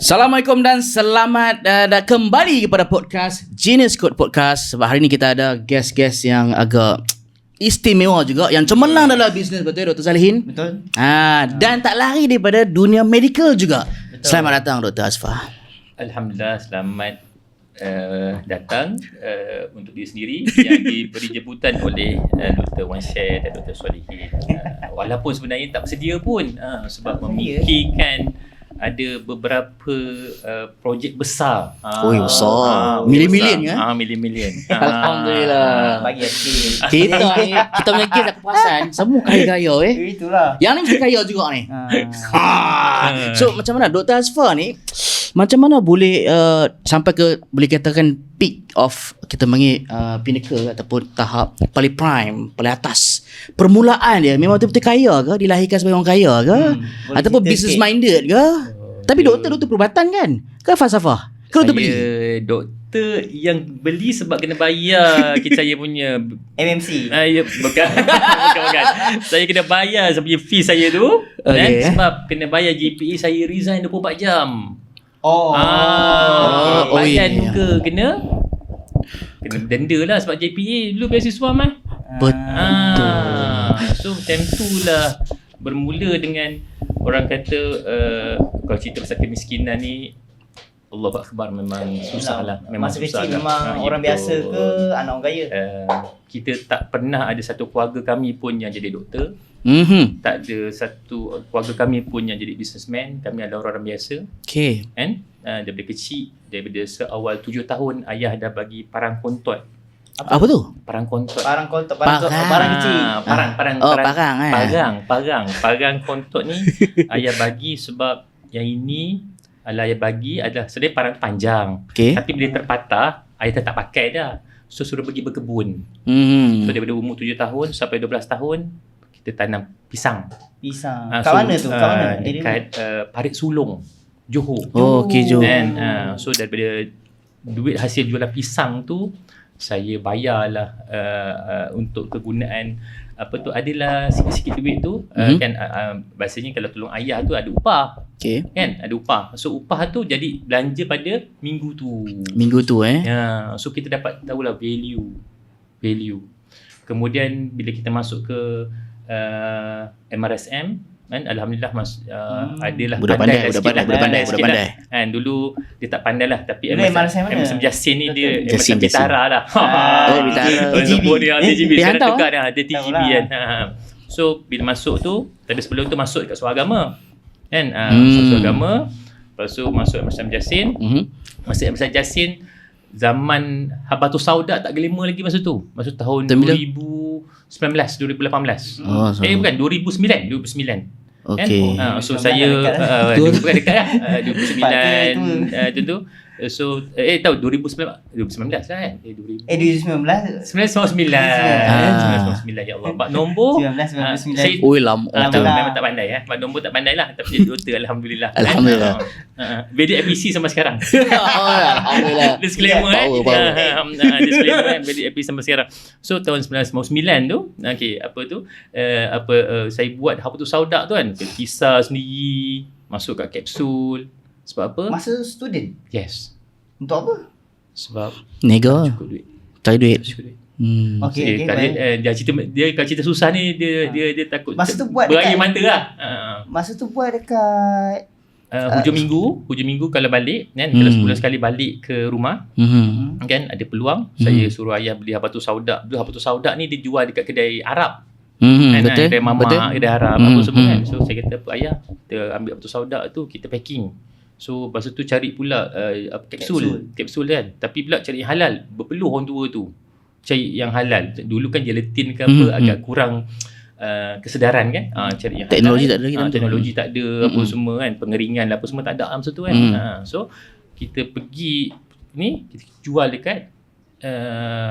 Assalamualaikum dan selamat kembali kepada podcast Genius Code Podcast. Sebab hari ni kita ada guest-guest yang agak istimewa juga, yang cemerlang dalam bisnes, betul Dr. Salihin? Betul. Dan tak lari daripada dunia medical juga. Betul. Selamat datang Dr. Asfar. Alhamdulillah, selamat datang untuk diri sendiri yang diberi jemputan oleh Dr. Wan Syed dan Dr. Salihin. Walaupun sebenarnya tak bersedia pun sebab memikirkan ada beberapa projek besar. Besar. Million-million kan? Million-million. Alhamdulillah. Bagi hati. Kita punya guest aku perasan semua kaya-kaya Itulah. Yang ni mesti kaya juga ni. So macam mana Dr. Asfar ni, macam mana boleh sampai ke, boleh katakan peak of kita panggil pinnacle ataupun tahap paling prime, paling atas. Permulaan dia memang betul-betul kaya ke? Dilahirkan sebagai orang kaya ke? Ataupun business minded ke? Tapi doktor perubatan kan? Ke falsafah? Ke doktor beli? Saya doktor yang beli sebab kena bayar saya punya MMC. ya, bukan. bukan. Saya kena bayar saya punya fee saya tu. Okay. Sebab kena bayar GPA saya resign 24 jam. iya. Bayan muka kena denda lah sebab JPA dulu beasiswa mah. Betul. So time tu lah bermula dengan orang kata kalau cerita pasal kemiskinan ni, Allahu Akbar, memang susah lah. Memang Masa susah kecil lah. memang orang betul. biasa ke anak orang kaya? Kita tak pernah ada satu keluarga kami pun yang jadi doktor. Tak ada satu keluarga kami pun yang jadi businessman. Kami adalah orang biasa. Okay. Kan? Daripada kecil, daripada seawal 7 tahun, ayah dah bagi parang kontot. Apa tu? Parang kontot. Parang kontot, Parang. parang kecil. Parang kontot ni ayah bagi sebab yang ini ayah bagi adalah sebenarnya parang panjang. Okay. Tapi bila terpatah, ayah tak pakai dah. So suruh pergi berkebun. So daripada umur 7 tahun sampai 12 tahun kita tanam pisang. Pisang. Kat mana tu? Kat mana? Dekat Parit Sulong, Johor. Okay, Johor. And so daripada duit hasil jualan pisang tu, saya bayarlah untuk kegunaan apa tu, adalah sikit-sikit duit tu. Kan bahasanya kalau tolong ayah tu ada upah. Okay. Kan ada upah. So upah tu jadi belanja pada minggu tu. Ya, so kita dapat tahulah value. Kemudian bila kita masuk ke MRSM, kan, alhamdulillah adalah budak pandai sikit lah. Kan dulu dia tak pandai lah, tapi MRSM Jasin ni dia Jasin, macam Bitara lah. Bitara. TGB sekarang hantar tukar dah, ada TGB kan. So bila masuk tu, tapi sebelum tu masuk dekat Suara Agama. Kan Suara Agama, lepas tu masuk MRSM Jasin. Masuk MRSM Jasin zaman Habatus Sauda tak gelima lagi masa tu. Masa tahun 2018. Bukan 2009. Okay. Kan? So saya bukan dekat lah. 2009 tu. So tahu 2019 lah kan? 2019. 1999 ya Allah. Bab nombor 1999. Oi, lama. memang tak pandai Bab nombor tak pandai lah, tapi jadi doktor alhamdulillah. Alhamdulillah. Bedi APC sampai sekarang. Alhamdulillah. Disclaimer Power. disclaimer bedi APC sampai sekarang. So tahun 1999 tu, okey, saya buat Habatus Sauda tu kan, kisah sendiri, masuk kat kapsul. Sebab apa? Masa student? Yes. Untuk apa? Sebab Nego. cukup duit. Cari duit. Cukup duit. Okay, Dia kalau cerita susah ni dia takut masa tu buat berair dekat, mata lah. Masa tu buat dekat Hujung minggu kalau balik kan, kalau sebulan sekali balik ke rumah, kan ada peluang, saya suruh ayah beli Habatus Sauda. Dulu Habatus Sauda ni dia jual dekat kedai Arab. Betul. Kedai mamak, kedai Arab, apa semua kan. So saya kata, ayah, kita ambil Habatus Sauda tu, kita packing. So masa tu cari pula kapsul kan. Tapi pula cari yang halal, berpeluh orang tua tu cari yang halal. Dulu kan gelatin ke apa agak kurang kesedaran kan. Cari yang teknologi halal. tak ada lagi. Teknologi tak ada, apa semua kan, pengeringan lah apa semua tak ada masa tu kan. So kita pergi ni, kita jual dekat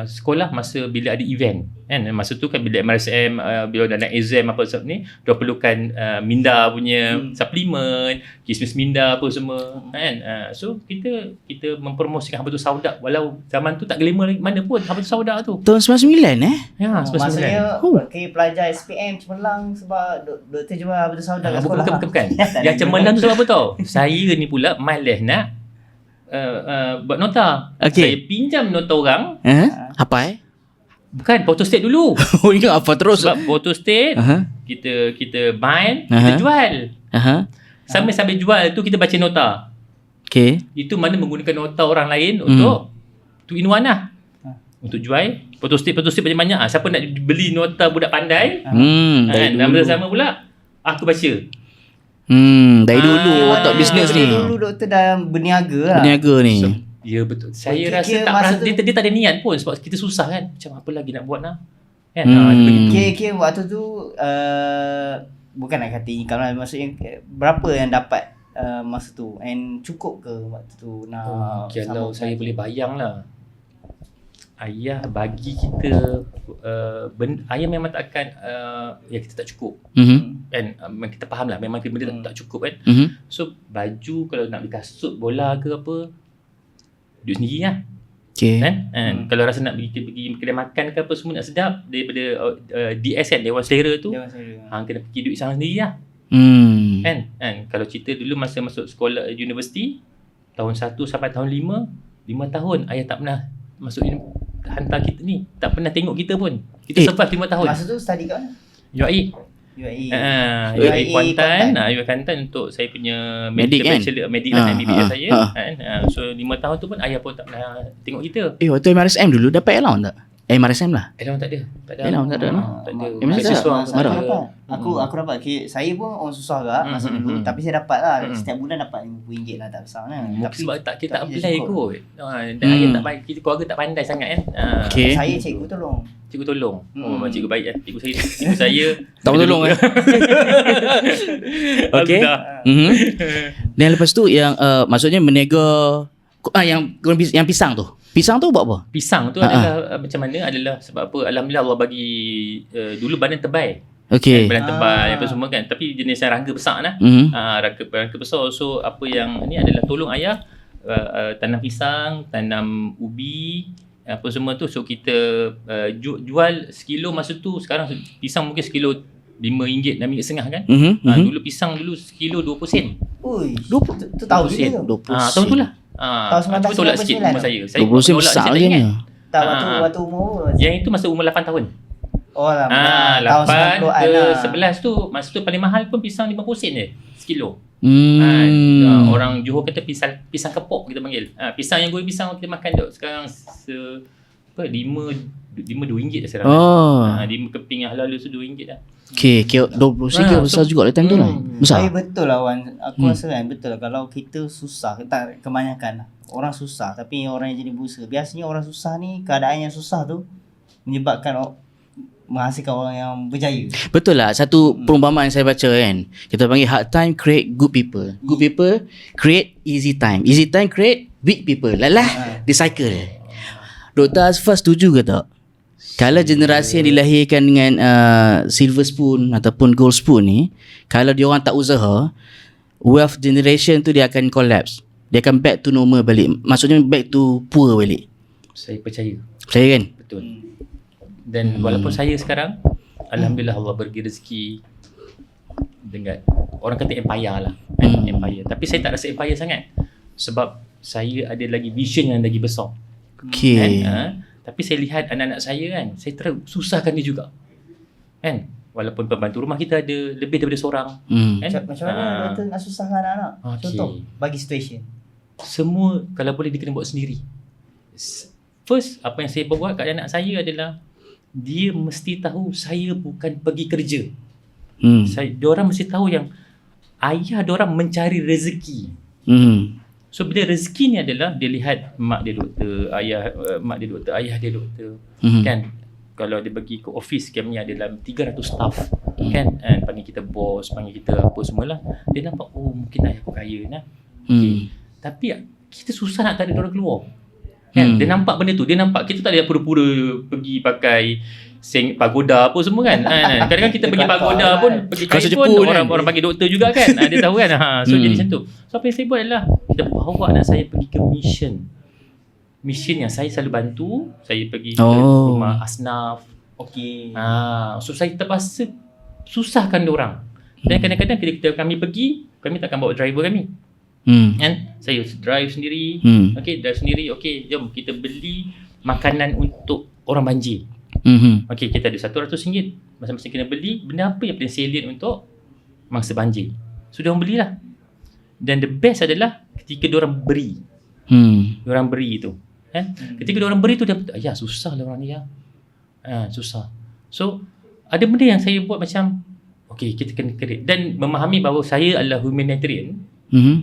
sekolah masa bila ada event kan, masa tu kan bila MRSM bila dah nak exam apa sebab ni dia perlukan minda punya suplemen, kismis minda apa semua kan. So kita mempromosikan Habatus Sauda walau zaman tu tak glamour mana pun Habatus Sauda tu. Tahun 99 Ya, Maksudnya Oh. pelajar SPM cemerlang sebab doktor jual Habatus Sauda kat sekolah. Bukan. Tak Yang ada cemerlang tu sebab apa tau? Saya ni pula malas nak buat nota. Okey. Saya pinjam nota orang. Apa Bukan, photostat dulu. Oh, ingat apa terus? Sebab photostat Aha. kita bind, kita jual. Aha. Sambil jual tu kita baca nota. Okay. Itu mana menggunakan nota orang lain untuk two in one lah. Untuk jual photostat banyak-banyak. Siapa nak beli nota budak pandai, Dari dan dulu. bersama pula aku baca. Dari dulu otak bisnes ni. Dulu doktor dah berniaga lah. Berniaga ni. Ya betul. Saya Kira- rasa kira tak masa pernah, tu- dia tak ada niat pun sebab kita susah kan. Macam apa lagi nak buat lah. Kan? Kira-kira waktu tu bukan nak kata income lah, maksudnya berapa yang dapat masa tu, and cukup ke waktu tu nak Kalau sambung saya lagi? boleh bayang lah, ayah bagi kita ayah memang takkan ya kita tak cukup kan. Memang kita faham lah memang benda tak cukup kan. So baju kalau nak beli kasut bola ke apa, duit sendiri lah Okay. kan. Kalau rasa nak pergi kedai makan ke apa semua nak sedap daripada DS kan, Dewan Selera tu, Dewan Selera. kena pergi duit sana sendiri lah kan. Kalau cerita dulu masa masuk sekolah universiti tahun 1 sampai tahun 5 tahun ayah tak pernah masuk hantar kita ni, tak pernah tengok kita pun. Kita survive 5 tahun. Masa tu study kat mana? UAE. UAE. UAE Kuantan. UAE Kuantan untuk saya punya Medik medical kan? bachelor, medik lah MBBS saya kan. So 5 tahun tu pun ayah pun tak pernah tengok kita. Waktu MRSM dulu dapat allowance tak? MRSM lah. Elon tak ada. Allowance tak ada, no? Tak ada. Memang tak Beasiswa ada. pun Marah. tak ada. Aku dapat. Saya pun orang susah juga masa dulu, tapi saya dapat lah. Setiap bulan dapat RM50 lah, tak besar kan. Tapi sebab kita tak tapi apply dia cukup. kot. Dan ayah tak baik, kita keluarga tak pandai sangat kan. Okay. Saya cikgu tolong. Cikgu tolong. Oh, cikgu baik kan. Cikgu saya Tak tolong kan? Okay. Dan lepas tu yang maksudnya menega yang pisang tu. Pisang tu buat apa? Pisang tu adalah macam mana adalah sebab apa, alhamdulillah Allah bagi dulu badan tebal. Okay. Badan tebal apa semua kan, tapi jenis yang rangka besar lah. Rangka besar. So apa yang ni adalah tolong ayah tanam pisang, tanam ubi, apa semua tu. So kita jual sekilo masa tu. Sekarang pisang mungkin sekilo RM5, RM6.5 kan. Dulu pisang dulu sekilo 20 sen. Ui, 20 tu tahu sen. juga tu. Tahun tu lah. Tahun Cuba tolak sikit 1999 umur saya. Saya 20 sen tolak besar sikit je lagi ni. kan. Tak, waktu umur. Yang itu masa umur 8 tahun. Oh lah, tahun 8 90-an ke lah. 11 tu, masa tu paling mahal pun pisang 50 sen je sekilo. Orang Johor kata pisang kepok kita panggil. Pisang yang goreng pisang kita makan tu sekarang RM5 dah saya rasa. 5 keping yang halal tu RM2 dah. Okay, 20 sen besar juga lah time tu lah. Besar. Tapi betul lah Wan, aku rasa kan betul lah kalau kita susah, tak kebanyakan lah. Orang susah tapi orang yang jadi busa. Biasanya orang susah ni, keadaan yang susah tu menyebabkan menghasilkan orang yang berjaya. Betul lah. Satu perumpamaan saya baca kan. Kita panggil hard time create good people. Good people create easy time. Easy time create weak people. Lalah, dia cycle. Dr. Azfar setuju ke tak? Kalau generasi yang dilahirkan dengan silver spoon ataupun gold spoon ni, kalau dia orang tak usaha, wealth generation tu dia akan collapse. Dia akan back to normal balik. Maksudnya back to poor balik. Saya percaya. Percaya kan? Betul. Dan walaupun saya sekarang alhamdulillah Allah bagi rezeki dengan orang kata empire lah. Empire. Tapi saya tak rasa empire sangat. Sebab saya ada lagi vision yang lagi besar. Okay. Tapi saya lihat anak-anak saya kan, saya susahkan dia juga. Kan? Walaupun pembantu rumah kita ada lebih daripada seorang. Kan? Macam mana doktor nak susahkan anak-anak? Okay. Contoh, bagi situation. Semua kalau boleh dia kena buat sendiri. First, apa yang saya buat kat anak saya adalah dia mesti tahu saya bukan pergi kerja. Diorang mesti tahu yang ayah diorang mencari rezeki. So bila rezeki ni adalah dia lihat mak dia doktor, mak dia doktor, ayah dia doktor. Kan? Kalau dia pergi ke office kami ada dalam 300 staff. Kan? And panggil kita bos, panggil kita apa semualah. Dia nampak mungkin ayah aku kaya nah. Okay. Tapi kita susah nak tarik diorang keluar. Kan? Dia nampak benda tu, dia nampak kita tak ada pura-pura pergi pakai pagoda apa semua kan. Kadang-kadang kita pergi pagoda pun, pergi kain pun orang panggil doktor juga kan. Dia tahu kan. So jadi macam tu. So apa yang saya buat adalah kita bawa anak saya pergi ke mission yang saya selalu bantu. Saya pergi ke rumah asnaf. Okey. So saya terpaksa susahkan diorang. Dan kadang-kadang kami pergi, kami takkan bawa driver kami. Kan? Saya drive sendiri. Drive sendiri. Okey, jom kita beli makanan untuk orang banjir. Okey, kita ada RM100. Masing-masing kena beli benda apa yang paling salient untuk mangsa banjir. So diorang belilah. Dan the best adalah ketika diorang beri. Diorang beri tu. Kan? Ketika diorang beri tu dia susah lah orang ni ya. Susah. So ada benda yang saya buat macam okey, kita kena create dan memahami bahawa saya adalah humanitarian.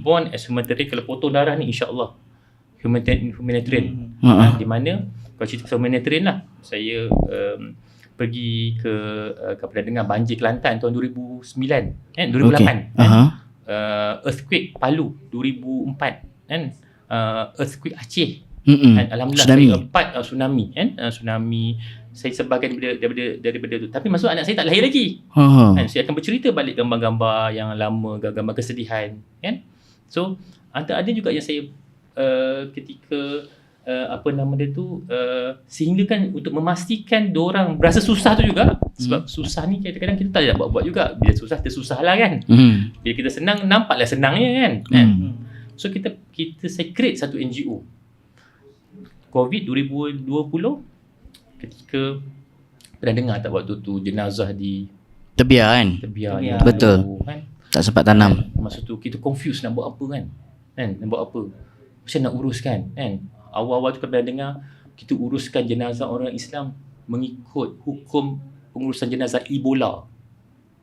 Born as humanitarian. Kalau potong darah ni insya-Allah humanitarian. Di mana kalau cerita pasal humanitarian lah, saya pergi ke kepada dengar banjir Kelantan tahun 2009 2008 earthquake Palu 2004 kan, earthquake Aceh alhamdulillah tsunami kan, tsunami. Saya sebahagian daripada tu. Tapi maksud anak saya tak lahir lagi. Kan? Saya akan bercerita balik gambar-gambar yang lama, gambar kesedihan. Kan? So, ada juga yang saya ketika sehingga kan untuk memastikan diorang berasa susah tu juga. Sebab susah ni kadang-kadang kita tak nak buat juga. Bila susah, kita susah lah kan. Bila kita senang, nampaklah senangnya kan. So, saya create satu NGO. COVID 2020, ketika pernah dengar tak waktu tu jenazah di tebiar kan? Tebiar. Betul. Kan? Tak sempat tanam. Masa tu kita confused nak buat apa kan? Nak buat apa? Macam nak uruskan kan? Awal-awal tu pernah dengar kita uruskan jenazah orang Islam mengikut hukum pengurusan jenazah Ebola.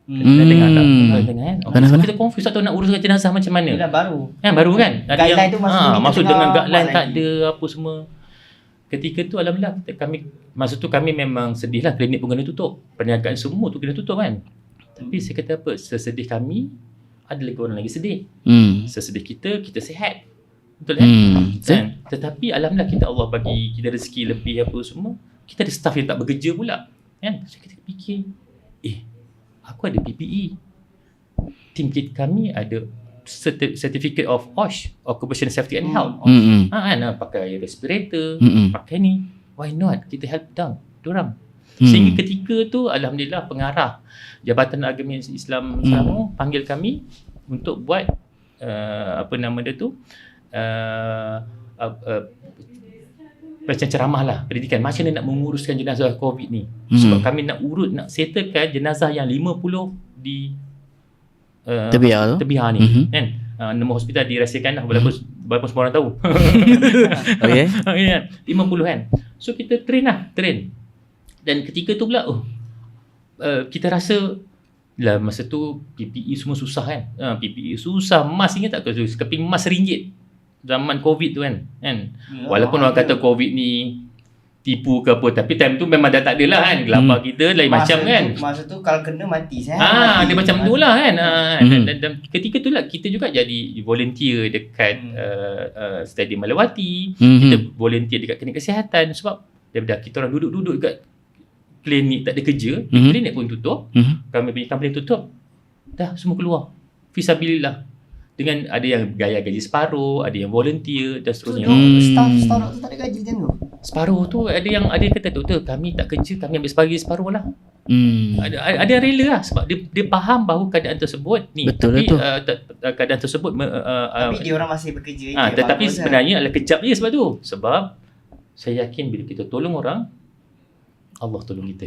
Pernah dengar tak? Pernah dengar kan? So kita confused tak tahu nak uruskan jenazah macam mana. Dia baru. Kan baru kan? Ada guideline yang tu masuk dengan guideline tak lagi. ada apa semua. Ketika tu alhamdulillah masa tu kami memang sedih lah, klinik pun kena tutup, perniagaan semua tu kena tutup kan. Tapi saya kata apa, sesedih kami ada lagi orang lagi sedih. Sesedih kita sihat. Betul kan? Tetapi alhamdulillah Allah bagi kita rezeki lebih apa semua. Kita ada staff yang tak bekerja pula kan. So kita fikir aku ada PPE, tim kami ada certificate of OSH, Occupational Safety and Health. Pakai respirator, pakai ni. Why not? Kita help diorang. Sehingga ketika tu alhamdulillah pengarah Jabatan Agama Islam Selangor panggil kami untuk buat macam ceramah lah, pendidikan macam mana nak menguruskan jenazah COVID ni. Sebab kami nak settlekan jenazah yang 50 di tebiar ni kan. Nombor hospital dirahsiakan lah walaupun semua orang tahu. Okay. 50 kan. So kita train. Dan ketika tu pula kita rasa lah masa tu PPE semua susah kan. PPE susah, mask ingat tak keping mask RM1 zaman COVID tu kan. Walaupun orang kata COVID ni tipu ke apa, tapi time tu memang dah tak ada lah kan. Gelapar kita lain macam kan. Masa tu kalau kena mati dia macam tu lah kan. Dan ketika tu lah kita juga jadi volunteer dekat Stadium Malawati. Kita volunteer dekat klinik kesihatan. Sebab daripada kita orang duduk-duduk dekat klinik tak ada kerja, klinik pun tutup, kami punya company tutup, dah semua keluar fisabilillah. Dengan ada yang gaji separuh, ada yang volunteer dan seterusnya. Staff tu tak ada gaji kan tu? Separuh tu ada yang kata doktor kami tak kerja, kami ambil separuh lah. Ada yang rela lah sebab dia faham bahawa keadaan tersebut ni. Betul, tapi keadaan tersebut tapi dia orang masih bekerja. Tetapi sebenarnya adalah kejap je sebab tu. Sebab saya yakin bila kita tolong orang, Allah tolong kita.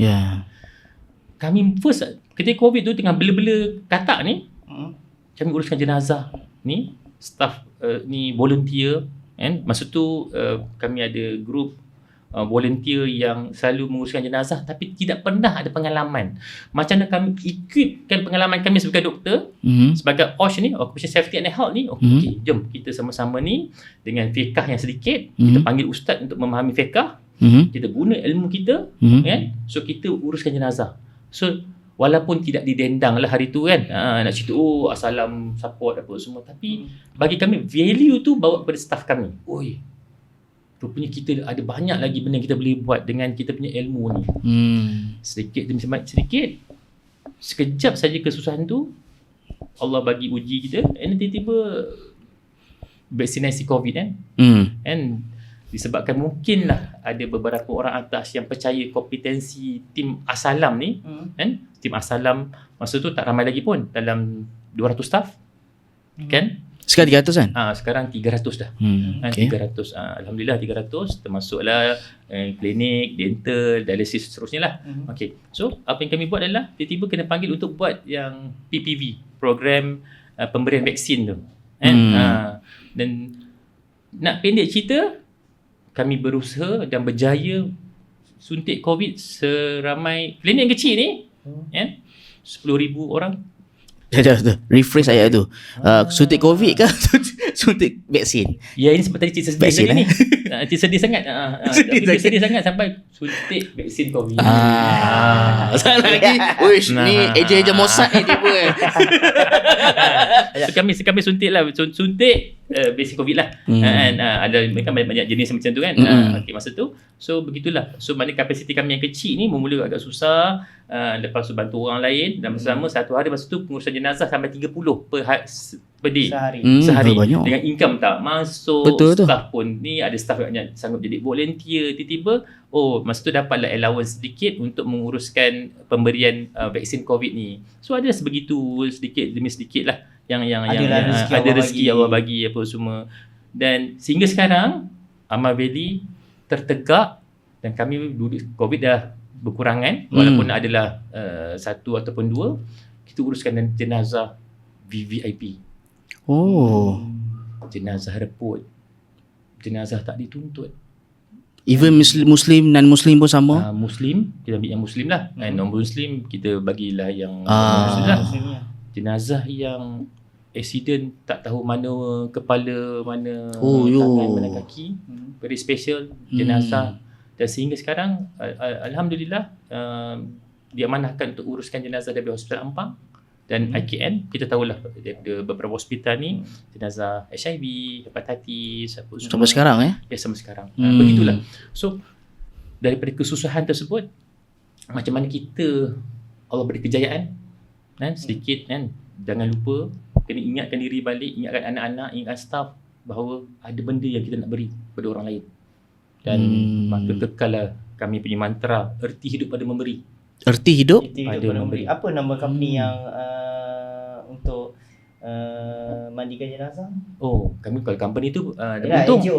Kami first ketika COVID tu tengah bela-bela katak ni, kami uruskan jenazah ni, staff ni volunteer kan. Masa tu kami ada group volunteer yang selalu menguruskan jenazah tapi tidak pernah ada pengalaman. Macam mana kami equipkan pengalaman kami sebagai doktor, sebagai OSH ni, Occupational Safety and Health ni. Okay, jom kita sama-sama ni dengan fiqah yang sedikit, kita panggil ustaz untuk memahami fiqah, kita guna ilmu kita kan. So kita uruskan jenazah. So walaupun tidak didendang lah hari tu kan, nak cerita assalam support apa semua, tapi bagi kami value tu bawa kepada staff kami. rupanya kita ada banyak lagi benda yang kita boleh buat dengan kita punya ilmu ni. Sedikit demi sedikit, sekejap saja kesusahan tu Allah bagi uji kita, and tiba-tiba vaksinasi COVID kan. And disebabkan mungkinlah ada beberapa orang atas yang percaya kompetensi tim As-Salam ni, kan? Tim As-Salam masa tu tak ramai lagi pun, dalam 200 staff. Kan? Sekarang 300 kan? Sekarang 300 dah. Okay. 300. Alhamdulillah 300, termasuklah klinik, dental, dialisis seterusnya lah. Okay. So, apa yang kami buat adalah tiba-tiba kena panggil untuk buat yang PPV, program pemberian vaksin tu. Dan nak pendek cerita, kami berusaha dan berjaya suntik COVID seramai klinik yang kecil ni, 10,000 orang. Rephrase ayat tu. Suntik COVID ke suntik vaksin? Ya, ini sebab tadi cerita sedih Vaksin, tadi ni. Cerita sedih sangat. Tapi sedih sangat sampai suntik vaksin COVID. Salah lagi. Uish, ni ejen-ejen Mossad ni tiba So, kami suntik lah. Suntik vaksin COVID lah. Ada mereka banyak jenis macam tu kan. Okay, masa tu. So, begitulah. So, mana kapasiti kami yang kecil ni memula agak susah. Lepas tu bantu orang lain. Dan bersama satu hari masa tu pengurusan jenazah sampai 30 per day. Sehari. Dengan income tak masuk. Betul tu. Staff pun ni ada staff yang sanggup jadi volunteer. Tiba-tiba masa tu dapatlah allowance sedikit untuk menguruskan pemberian vaksin COVID ni. So ada sebegitu sedikit demi sedikit lah yang ada rezeki Allah bagi apa semua. Dan sehingga sekarang Amal Valley tertegak, dan kami dulu COVID dah berkurangan, walaupun adalah satu ataupun dua, kita uruskan jenazah VVIP. Jenazah reput, jenazah tak dituntut. Even Muslim non-Muslim pun sama? Muslim, kita ambil yang Muslim lah. Non-Muslim, kita bagilah yang Muslim lah. Jenazah yang accident, tak tahu mana kepala, mana tangan, mana kaki. Very special jenazah. Dan sehingga sekarang, Alhamdulillah, diamanahkan untuk uruskan jenazah dari Hospital Ampang dan IKN. Kita tahulah daripada beberapa hospital ni, jenazah HIV, hepatitis, apa semua. Sampai sekarang Ya, sampai sekarang. Begitulah. So, daripada kesusahan tersebut, macam mana kita, Allah beri kejayaan, kan, sedikit kan. Jangan lupa, kena ingatkan diri balik, ingatkan anak-anak, ingatkan staff bahawa ada benda yang kita nak beri pada orang lain. Dan maka kekallah kami punya mantra, erti hidup pada memberi. Erti hidup pada memberi. Apa nama company yang untuk mandikan jenazah? Kami kalau company tu untung. NGO.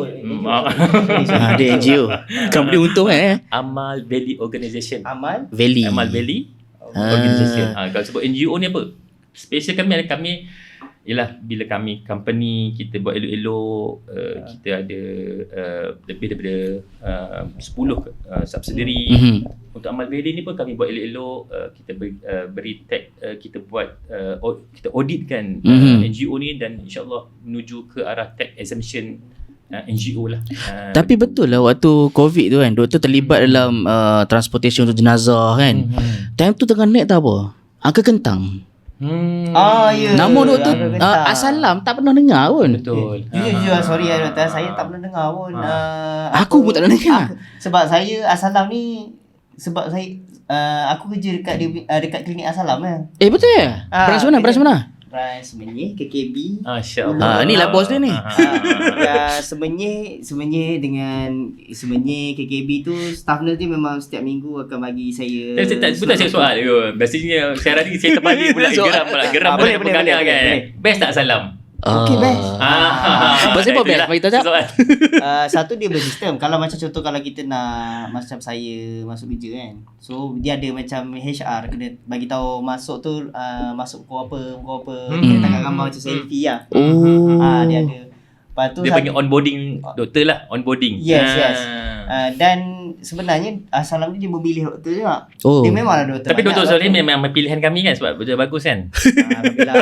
Ada NGO. Company untung Amal Valley Organisation. Amal Valley Organisation. Kalau sebut NGO ni apa? Special kami ialah bila kami company kita buat elok-elok, kita ada lebih daripada 10 subsidiary. Untuk Amal Valley ni pun kami buat elok-elok, kita beri tag, kita buat kita auditkan NGO ni, dan insyaAllah menuju ke arah tag exemption NGO lah. Tapi betul lah waktu COVID tu kan, doktor terlibat dalam transportation untuk jenazah kan. Time tu tengah naik tak apa, angka kentang. Ya. Nama doktor As-Salam tak pernah dengar pun. Betul. Jujur sorry doktor, saya tak pernah dengar pun. Aku pun tak pernah dengar. Sebab saya As-Salam ni, sebab saya aku kerja dekat klinik As-Salam Betul ya? Branch mana? Branch Semenyih, KKB. Masya-Allah. Ni lah bos dia ni. Semenyih dengan Semenyih KKB tu, staff nurse ni memang setiap minggu akan bagi saya. Tak saya soal tu. Biasanya siaran ni saya terbalik pula, geram pula bergana kan. Best tak Salam? Okey, best. Pasal apa best? Bagi tahu tak? Satu dia bersistem. Kalau macam contoh kalau kita nak macam saya masuk kerja kan. So dia ada macam HR kena bagi tahu masuk tu masuk pukul apa. Kena tangkap gambar macam selfie lah. Dia ada. Lepas tu dia panggil onboarding doktor lah, onboarding. Yes. Dan sebenarnya As-Salam ni dia memilih doktor juga. Dia memanglah doktor. Tapi doktor Soleh memang pilihan kami kan, sebab betul bagus kan. Alhamdulillah.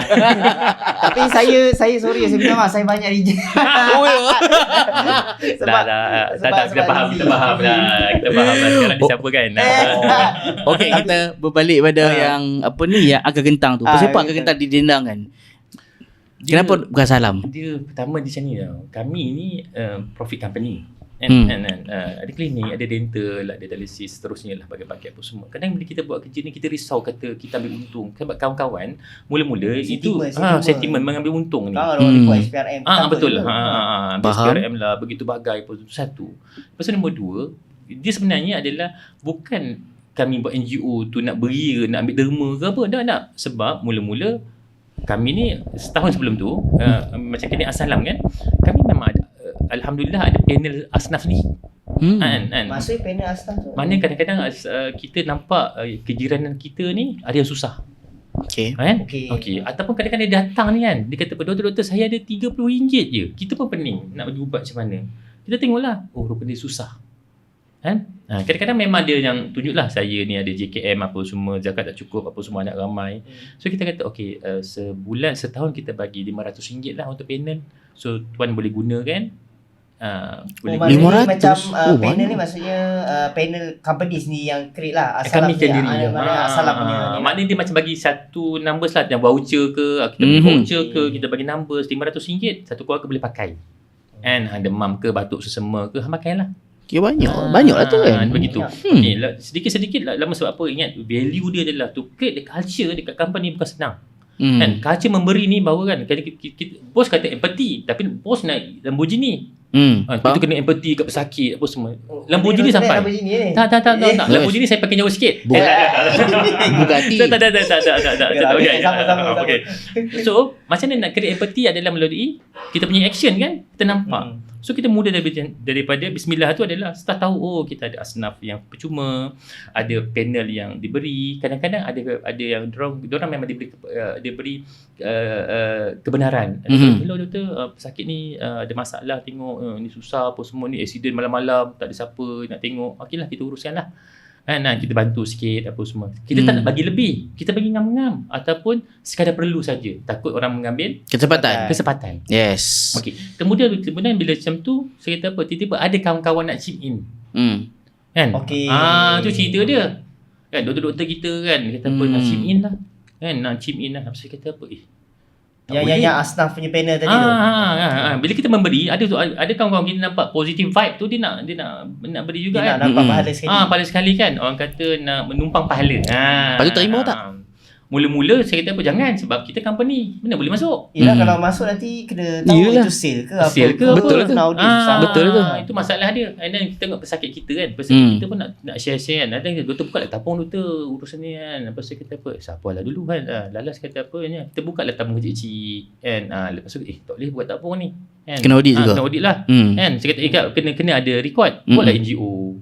Tapi saya sorry, saya minta maaf, saya banyak reject. Kita faham lah. Sekarang ni siapa kan. Okey, kita berbalik pada yang apa ni, yang agak kentang tu. Pasal apa agak kentang didendang kan? Kenapa bukan Salam? Dia pertama di sini tau. Kami ni profit company. Ada klinik, ada dental, ada dialisis, seterusnya lah pakai apa semua. Kadang bila kita buat kerja ni kita risau kata kita ambil untung. Sebab kawan-kawan mula-mula itu sentimen mengambil untung ni. Kalau orang ikut SPRM Betul lah. Faham. SPRM lah, begitu bagai pun satu. Lepas tu nombor dua, dia sebenarnya adalah bukan kami buat NGO tu nak beri ke, nak ambil derma ke apa. Tak. Sebab mula-mula kami ni setahun sebelum tu, macam klinik As-Salam kan, kami memang ada, alhamdulillah ada panel asnaf ni. Kan? Maksudnya panel asnaf tu. Mana kadang-kadang kita nampak kejiranan kita ni ada yang susah. Okay. Kan? Okey. Ataupun kadang-kadang dia datang ni kan, dia kata, doktor saya ada RM30 je. Kita pun pening nak bagi ubat macam mana. Kita tengoklah, rupanya dia susah. Kan? Kadang-kadang memang dia yang tunjuklah saya ni ada JKM apa semua, zakat tak cukup apa semua, anak ramai. So kita kata setahun kita bagi RM500 lah untuk panel. So tuan boleh gunakan. Boleh Maknanya 500? macam panel banyak. ni maksudnya panel companies ni yang create lah. As-Salam kami sendiri. As-Salam punya ni. Maknanya dia macam bagi satu numbers lah, yang voucher ke, kita bagi voucher ke, kita bagi numbers RM500, satu keluarga boleh pakai. Kan, demam ke, batuk sesama ke, pakailah. Okay, banyak lah tu kan. Begitu. Okay, sedikit-sedikit lah, lama sebab apa, ingat value dia adalah to create the culture dekat company bukan senang. Kan, culture memberi ni bahawa kan, kita, bos kata empathy, tapi bos nak Lamborghini. Kita kena empathy kat pesakit apa semua. Lamborghini sampai. Tak. Lamborghini saya pakai jauh sikit. Bugatti. Tak. Okay. So, macam mana nak create empathy adalah melalui kita punya action kan, kita nampak. So kita mula daripada bismillah tu adalah setelah tahu kita ada asnaf yang percuma, ada panel yang diberi, kadang-kadang ada yang diorang memang diberi kebenaran. Hello doktor, pesakit ni ada masalah, tengok ni susah apa semua ni, accident malam-malam, tak ada siapa nak tengok. Okeylah, kita uruskanlah. Kita bantu sikit apa semua. Kita tak nak bagi lebih, kita bagi ngam-ngam ataupun sekadar perlu saja. Takut orang mengambil kesempatan. Yes. Okey. Kemudian bila macam tu, saya kata apa, tiba-tiba ada kawan-kawan nak chip in. Kan? Okey. Tu cerita dia. Kan doktor-doktor kita kan, dia kata apa, nak chip in lah. Kan, nak chip in lah. Saya kata apa, yang asnaf punya panel tadi tu. Bila kita memberi, ada kawan-kawan kita nampak positive vibe tu, dia nak beri juga dia kan. nak dapat pahala sekali. Pahala sekali kan. Orang kata nak menumpang pahala. Lepas tu terima tak? Mula-mula saya kata apa, jangan, sebab kita company, mana boleh masuk. Yelah, kalau masuk nanti kena tahu itu sale ke apa. Sale ke apa. Betul tu. Betul tu. Itu masalah dia. And then kita tengok pesakit kita kan. Pesakit kita pun nak share-share kan. Ada doktor buka lah tabung doktor, urusan ni kan. Lepas tu kata apa, sabarlah dulu kan. Lalas kata apa ni, kita buka lah tabung kecil-kecil kan. Lepas tu tak boleh buat tabung ni kan. Kena audit juga. Kena audit lah kan. Saya kata kena ada record. Buatlah NGO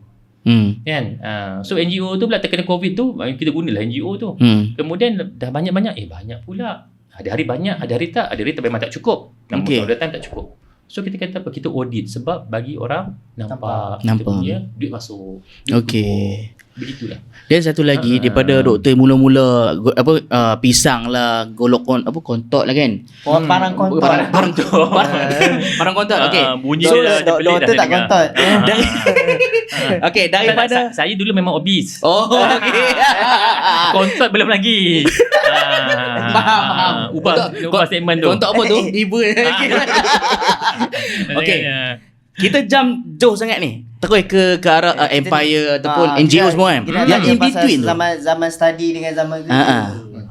kan. So NGO tu pula terkena COVID tu, kita gunalah NGO tu. Kemudian dah banyak-banyak, banyak pula. Ada hari banyak, ada hari tak. Ada hari memang tak cukup. Namun datang tak cukup. So kita kata apa, kita audit sebab bagi orang nampak. Kita punya duit masuk. Okey. Begitulah. Dan satu lagi daripada doktor mula-mula pisang lah, golok kontot lah kan. Parang kontot. Parang kontot. Okey. Bunyi So dia dah doktor tak kontot. Okey, daripada saya dulu memang obese. okey. Kontot belum lagi. Faham. Ubah statement tu. Kontot apa tu? Ibu. Okey. Kita jauh sangat ni. Terus ke arah Empire ataupun NGO semua kan. Yang in between tu. Zaman study dengan zaman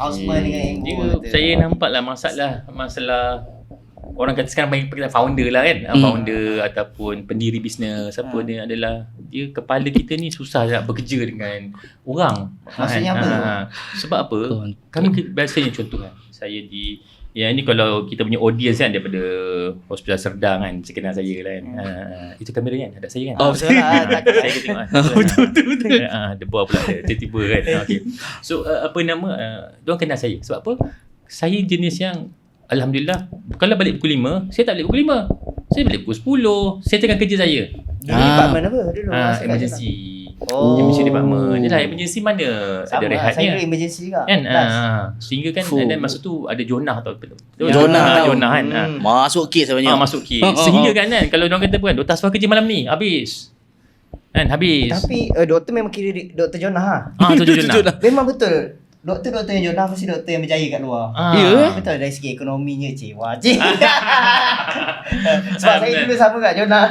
Houseman dengan NGO. Saya nampak lah masalah orang kata sekarang panggil founder lah kan. Founder ataupun pendiri bisnes apa dia adalah, dia kepala kita ni susah nak bekerja dengan orang. Maksudnya apa? Sebab apa? Kami biasanya contoh kan. Saya yang ni kalau kita punya audience kan daripada Hospital Serdang kan, kenal saya lah kan. Itu kamera kan, ada saya kan. Betul lah. Saya ke tengok. Betul. Debar pula dia, tiba-tiba kan. Okay. So diorang kenal saya. Sebab apa? Saya jenis yang alhamdulillah, kalau balik pukul 5, saya tak balik pukul 5. Saya balik pukul 10. Saya tengah kerja saya. Department apa dulu? Emergency. Emergency department. Dia lah emergency mana ada rehatnya. Saya emergency juga. Kan? Sehingga kan dan masa tu ada Jonah tau. Jonah kan. Masuk kes sebenarnya. Masuk kes. Sehingga kan kalau orang kata kan, Dr. Asfar kerja malam ni habis. Kan habis. Tapi doktor memang kira Dr. Jonah Dr. Jonah. Memang betul. doktor yang Jonah mesti doktor yang berjaya kat luar. Ya. Betul dari segi ekonominya wajib. Sebab saya dulu sama kat Jonah.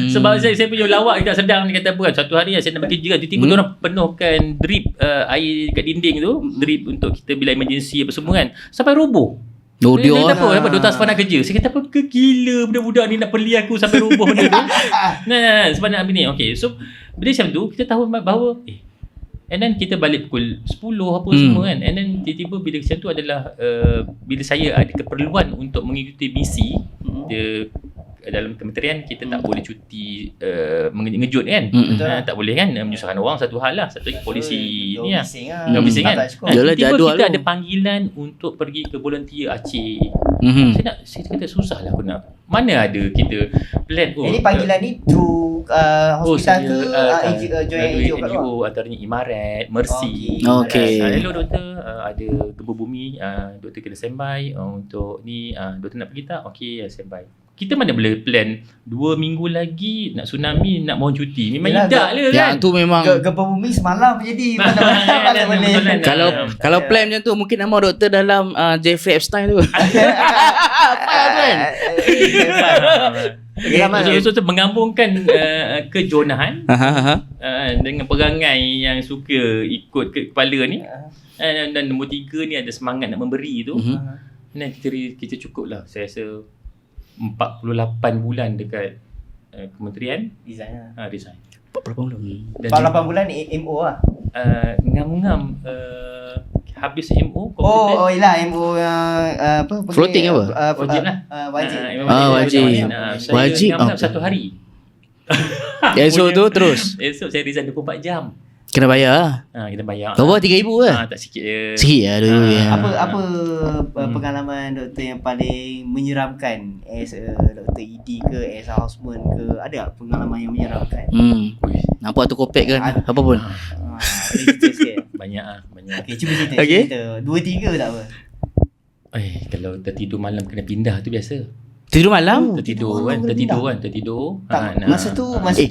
Sebab saya punya lawak dekat Sedang ni kata apa kan, satu hari saya nak bekerja kan, tiba-tiba orang penuhkan drip air kat dinding tu, drip untuk kita bila emergency apa semua kan, sampai roboh. Dia kata apa Dr. Asfar nak kerja. Saya kata apa gila budak-budak ni nak beli aku sampai roboh benda tu. Nah, sebab nak ni. Okay, so bila macam tu kita tahu bahawa and then kita balik pukul 10 apa semua kan. And then tiba-tiba bila macam tu adalah bila saya ada keperluan untuk mengikuti misi dia dalam kementerian, kita tak boleh cuti mengejut kan. Tak boleh kan, menyusahkan orang satu hal lah. Satu lagi polisi ni lah, bising kan. Tiba-tiba kita ada panggilan untuk pergi ke volunteer Aceh. Saya kata susah lah aku nak, mana ada kita plan. Jadi panggilan ni through hospital ke join NGO kat luar? NGO antaranya Imarat, Mercy. Hello doktor, ada gempa bumi, doktor kena standby untuk ni, doktor nak pergi tak? Okey, standby. Kita mana boleh plan 2 minggu lagi nak tsunami, nak mohon cuti. Memang tidak lah kan. Yang tu memang gempa bumi semalam jadi mana boleh. Kalau plan macam tu mungkin nama doktor dalam Jeffrey Epstein tu. Faham kan? So mengambungkan kejonahan dengan perangai yang suka ikut ke kepala ni. Dan nombor 3 ni ada semangat nak memberi tu. Dan kita cukup lah. Saya rasa 48 bulan dekat kementerian. Resign. 48 bulan. 48 bulan MO lah. Ngam-ngam habis MO. Yelah MO yang floating apa? Wajib lah. Wajib. Wajib. Satu hari. Esok tu terus. Esok saya resign 24 jam. Kena bayar. Kita bayar. Berapa? 3,000 ke? Tak sikit je. Sikit lah dulu. Apa pengalaman doktor yang paling menyeramkan as a doktor ED ke, as a houseman ke? Ada tak pengalaman yang menyeramkan? Nampak tu kopek kan? Apa pun. Cerita sikit. Banyak. Okay, cuba cerita. 2-3 tak apa? Kalau tertidur malam kena pindah tu biasa. Tidur malam? Tertidur. Masa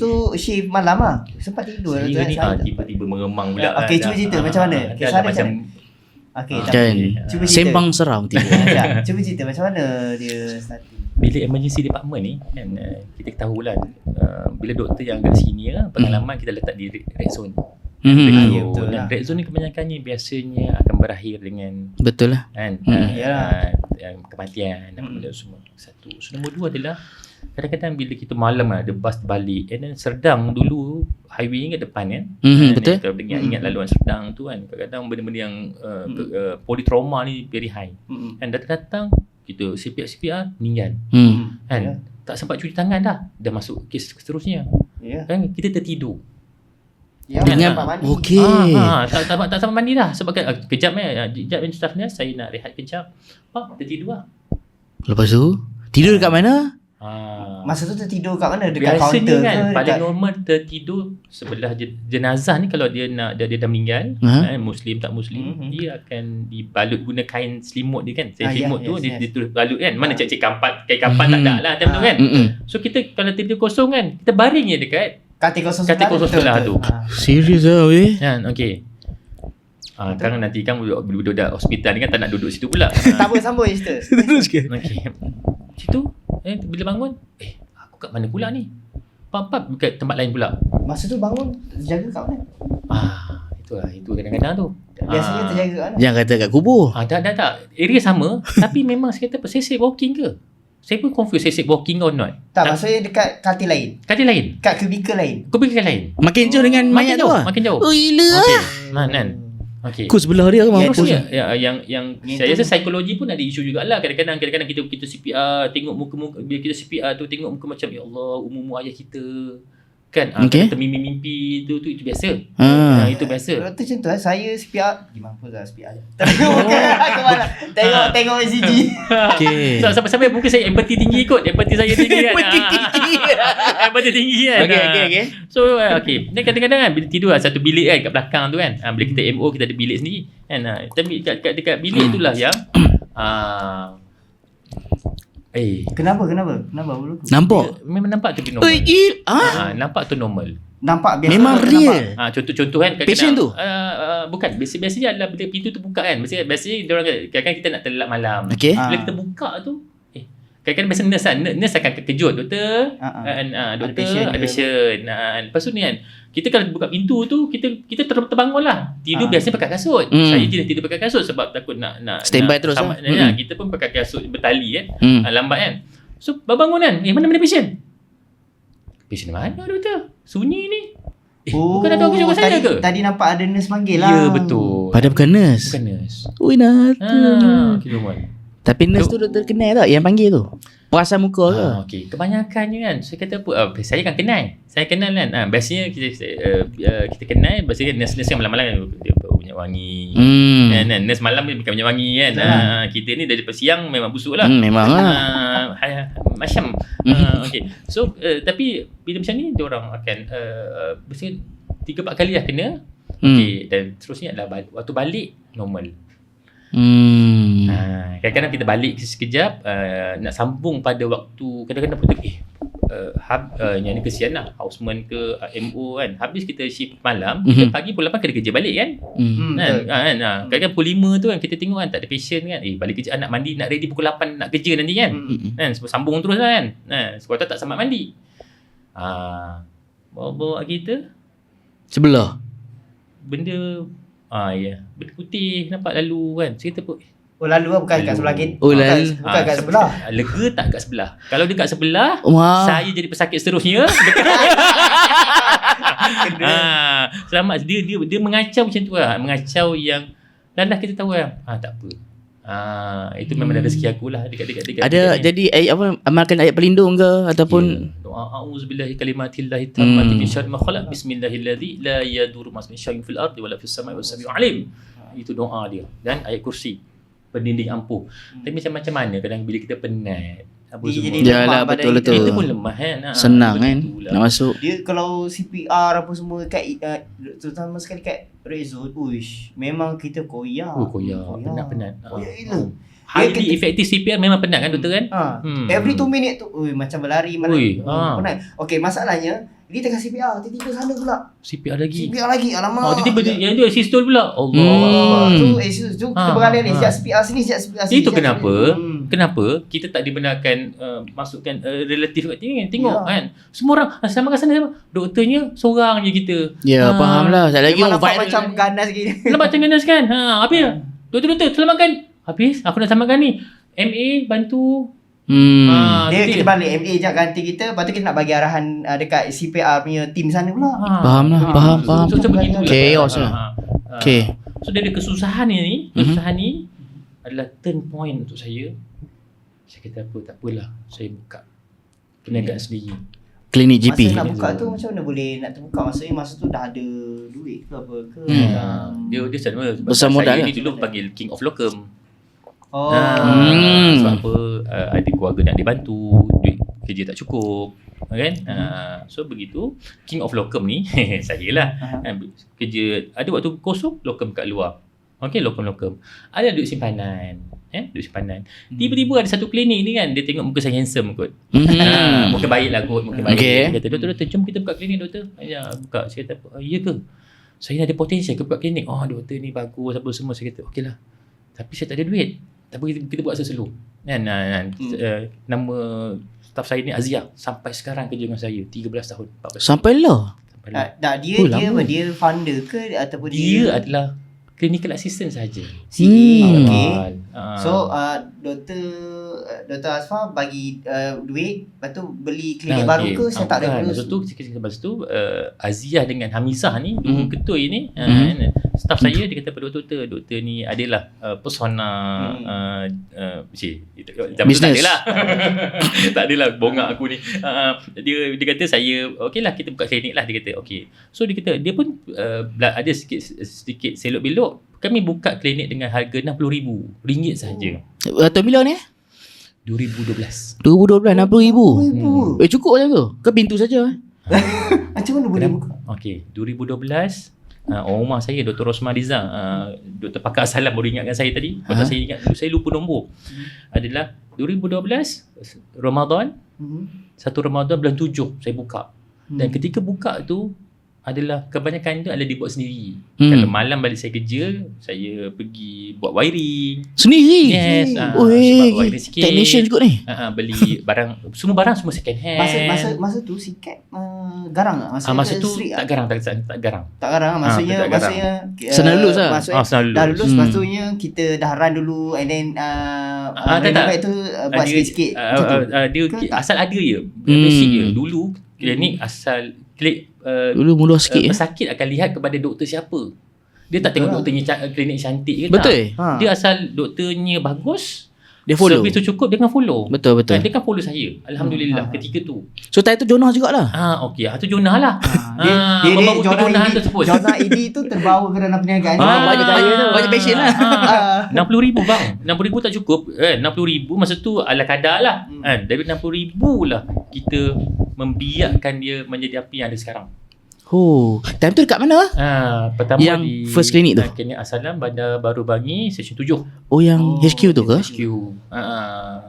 tu shift malam lah. Sempat tidur. Saya ni tiba-tiba meremang pula. Okay, cuba cerita macam mana? Kisah dia macam okay, cuba cerita. Sembang seram tiba. Cuba cerita macam mana dia starting. Bila emergency department ni kan, kita tahu lah bila doktor yang agak senior, pengalaman kita letak di red zone. Dan red zone ni kebanyakannya biasanya akan berakhir dengan betul lah kan, kematian dan semua. Satu. So, nombor 2 adalah kadang-kadang bila kita malam ada bas balik, and then Serdang dulu highway kat depan kan. Betul. Kalau ingat laluan Serdang tu kan, kadang-kadang benda-benda yang politrauma ni very high. Dan datang kita CPR meninggal. Kan tak sempat cuci tangan dah masuk kes seterusnya. Kan kita tertidur. Dengan okey. Tak sampai mandi dah sebab kejap staff ni saya nak rehat kejap. Tertidur lah. Lepas tu tidur dekat mana? Masa tu tertidur kat mana? Dekat biasanya kaunter kan, ke? paling normal tertidur sebelah jenazah ni. Kalau dia dah meninggal, Muslim tak Muslim, dia akan dibalut guna kain selimut dia kan. Selimut tu dia balut kan. Mana cik-cik kain kampat tak ada lah time tu kan. So kita kalau tidur kosong kan, kita baring je dekat katil kosong sebelah tu. Serius lah weh. Kan, okey. Kan nanti kan budak-budak hospital ni kan tak nak duduk situ pula. Tak apa, sambung je cerita. Terus ke? Okey. Situ bila bangun, aku kat mana pula ni? Pap dekat tempat lain pula. Masa tu bangun terjaga kat mana? Itu kadang-kadang tu. Biasanya terjaga kat mana? Jangan kata kat kubur. Tak. Area sama tapi memang saya kata safe walking ke? Saya pun confuse safe walking or not. Tak, maksudnya dekat katil lain. Katil lain. Kat kubikel lain. Kubikel lain. Makin jauh dengan mayat tu lah. Makin jauh. Oh gila lah. Kan. Okey. Ku sebelah dia mampus. Yang saya rasa psikologi pun ada isu jugalah. Kadang-kadang kita CPR, tengok muka-muka bila kita CPR tu, tengok muka macam ya Allah, umur ayah kita. Kan termimpi-mimpi tu itu biasa. Itu biasa. Doktor macam tu saya CPR mampus lah CPR. Tengok ECG. Okey. So sampai mungkin saya empati tinggi kot. Empati saya tinggi kan. Empati tinggi kan. Okey. So ni kadang-kadang kan bila tidur satu bilik kan kat belakang tu kan. Bila kita MO kita ada bilik sendiri kan. Tapi dekat bilik itulah yang Kenapa? Bulu? Nampak? Memang nampak tu normal. Nampak tu normal. nampak biasa. Memang tak real. nampak. Contoh-contoh kan Patient tu? Bukan, biasanya adalah bila pintu tu buka kan. Biasanya dia orang kadang-kadang kita nak terlelap malam. Okey. Bila kita buka tu kadang-kadang biasa nurse akan kejut doktor. Doktor ada patient. Lepas tu ni kan, kita kalau buka pintu tu kita terbangun lah. Tidur biasanya pakai kasut. Saya je tidur pakai kasut sebab takut nak Standby terus sama, lah. kita pun pakai kasut bertali kan. Hmm. Lambat kan. So bangun kan, mana patient? Patient mana doktor? Sunyi ni. Bukan datang kerja kat saya ke? Tadi nampak ada nurse panggil lah. Ya betul. Padahal bukan nurse. Bukan nurse. Ui nak. Kira mana? Tapi nurse tu doktor kenal tak yang panggil tu? Perasan muka ke? Okey, kebanyakannya kan saya kata apa, saya kan kenal. Saya kenal kan. Biasanya kita kenal, biasanya nurse yang malam-malam dia minyak wangi. Kan nurse malam dia bukan minyak wangi kan. Kita ni dari siang memang busuk lah. Memang lah. Macam okey. So tapi bila macam ni dia orang akan biasanya 3-4 kali lah kena. Okey, dan terusnya adalah waktu balik normal. Kadang-kadang kita balik sekejap nak sambung pada waktu kadang-kadang pun yang ni kesian lah houseman ke MO kan, habis kita shift malam kita pagi pukul 8 kena kerja balik kan. Kadang-kadang pukul 5 tu kan kita tengok kan tak ada patient kan, balik kerja nak mandi nak ready pukul 8 nak kerja nanti kan. Sebab sambung terus lah kan. Sebab tak sempat mandi. Bawa kita Sebelah. benda benda putih nampak lalu kan. Saya kata apa, lalu lah bukan kat sebelah kita. Bukan kat sebelah. Lega tak kat sebelah? Kalau dia kat sebelah, saya jadi pesakit seterusnya. Selamat. Dia mengacau macam tu lah. Mengacau yang dah kita tahu lah. Tak apa. Itu memang rezeki aku lah dekat Ada jadi amalkan ayat pelindung ke ataupun doa auzubillahi kalimatillahi tammati min syarri ma khalaq bismillahilladzi la yadurru ma ismihi syai'un fil ardi wala fis samai was samiul alim. Itu doa dia dan ayat kursi pendinding ampuh. Tapi macam mana kadang bila kita penat apa semua. Yalah betul. Kita pun lemah kan. Senang kan nak masuk. Dia kalau CPR apa semua kat terutama sekali kat red zone, memang kita koyak. Penat. Koyak gila. Highly effective CPR memang penat kan doktor kan? Every 2 minit tu macam berlari penat. Okey, masalahnya dia tengah CPR, tiba-tiba sana pula. CPR lagi. Alamak. Tiba-tiba yang tu sistol pula. Allah. Tu kita beralih ni sekejap CPR sini, sekejap CPR sini. Itu kenapa kita tak dibenarkan masukkan relatif kat sini. Tengok kan. Semua orang sama kat sana. Doktornya seorang je kita. Ya faham lah. Tak lagi orang macam ganas gini. Nampak macam ganas kan. Habis doktor selamatkan. Habis aku nak selamatkan ni. MA bantu. Kita balik MA je ganti kita. Lepas tu kita nak bagi arahan dekat CPR punya team sana pula. Faham lah. Faham. So begitu lah. Chaos lah. Okay. So dari kesusahan ni adalah turn point untuk saya. Saya kata tak apalah, saya buka perniagaan sendiri. Klinik GP. Masa nak buka tu macam mana boleh nak terbuka? Maksudnya masa tu dah ada duit ke apa ke? Dia sama. Besar modal saya lah. ni dulu panggil King of Locum. Oh. Sebab apa, ada keluarga nak dibantu, duit kerja tak cukup kan. So begitu King of Locum ni saya lah. Kerja ada waktu kosong locum kat luar. Okey, locum. Ada duit simpanan. Duit simpanan. Tiba-tiba ada satu klinik ni kan, dia tengok muka saya handsome kot. Muka baik lah kot, muka baik. Dia kata, doktor, jom kita buka klinik doktor. Buka. Saya kata, ya ke? Saya ada potensi ke buka klinik. Doktor ni bagus apa semua. Saya kata, okey lah. Tapi saya tak ada duit. Tapi kita buat slow. Nama staff saya ni Azia. Sampai sekarang kerja dengan saya 13 tahun, 14 tahun. Sampailah. Dia founder ke ataupun dia adalah clinical assistant saja. Okay. So Dr. Asfar bagi duit, lepas tu beli klinik baru ke? Saya tak ada. Lepas tu Aziah dengan Hamizah ni dua ketua ni staff saya, dia kata pada doktor ni adalah persona business. Tak adalah bongak aku ni. Dia kata saya okeylah kita buka klinik lah, dia kata okey. So dia kata dia pun ada sedikit selok belok. Kami buka klinik dengan harga RM60,000 sahaja. Tahun bila ni? 2012 60,000. Cukup je ke? Ke pintu saja? Macam mana boleh buka? Okey, 2012 orang rumah saya Dr. Rosma Riza, Dr. Pakar Salam baru ingatkan saya tadi. Kalau saya ingat dulu, saya lupa nombor. Adalah 2012 Ramadan. 1 Ramadan bulan 7 saya buka. Dan ketika buka tu adalah kebanyakan tu adalah dibuat sendiri. Hmm. Kalau malam balik saya kerja, saya pergi buat wiring. Sendiri? Yes. Oi, sebab wiring sikit. technician juga ni. Beli barang, semua barang semua second hand. Masa tu sikat garang tak? Masa tu strict tak garang, tak garang. tak garang maksudnya tak garang. maksudnya Senang lulus lah. maksudnya Senang lulus. dah lulus maksudnya kita dah run dulu and then renovate tu buat sikit-sikit macam tu. Dia Ke tak? asal ada je. Basic je. Dulu klinik asal Dulu mula sikit pesakit akan lihat kepada doktor siapa. Dia tak tengok doktornya klinik cantik ke Betul. tak. Dia asal doktornya bagus, Dia follow. servis tu cukup, dia akan follow. Betul. Dia kan follow saya. Alhamdulillah ketika tu. So time tu Jonah jugalah. Okey. Tu Jonah lah. Dia membawa Jonah Jonah tersebut. Jonah ED tu terbawa ke dalam perniagaan. Banyak passion lah. 60,000 bang. 60,000 tak cukup. 60,000 masa tu ala kadar lah. Dari 60,000 lah kita membiarkan dia menjadi apa yang ada sekarang. Oh, time tu dekat mana? Pertama Yang di first clinic tu? Klinik Asalam Bandar Baru Bangi Stesen 7. Oh, yang HQ tu ke? HQ.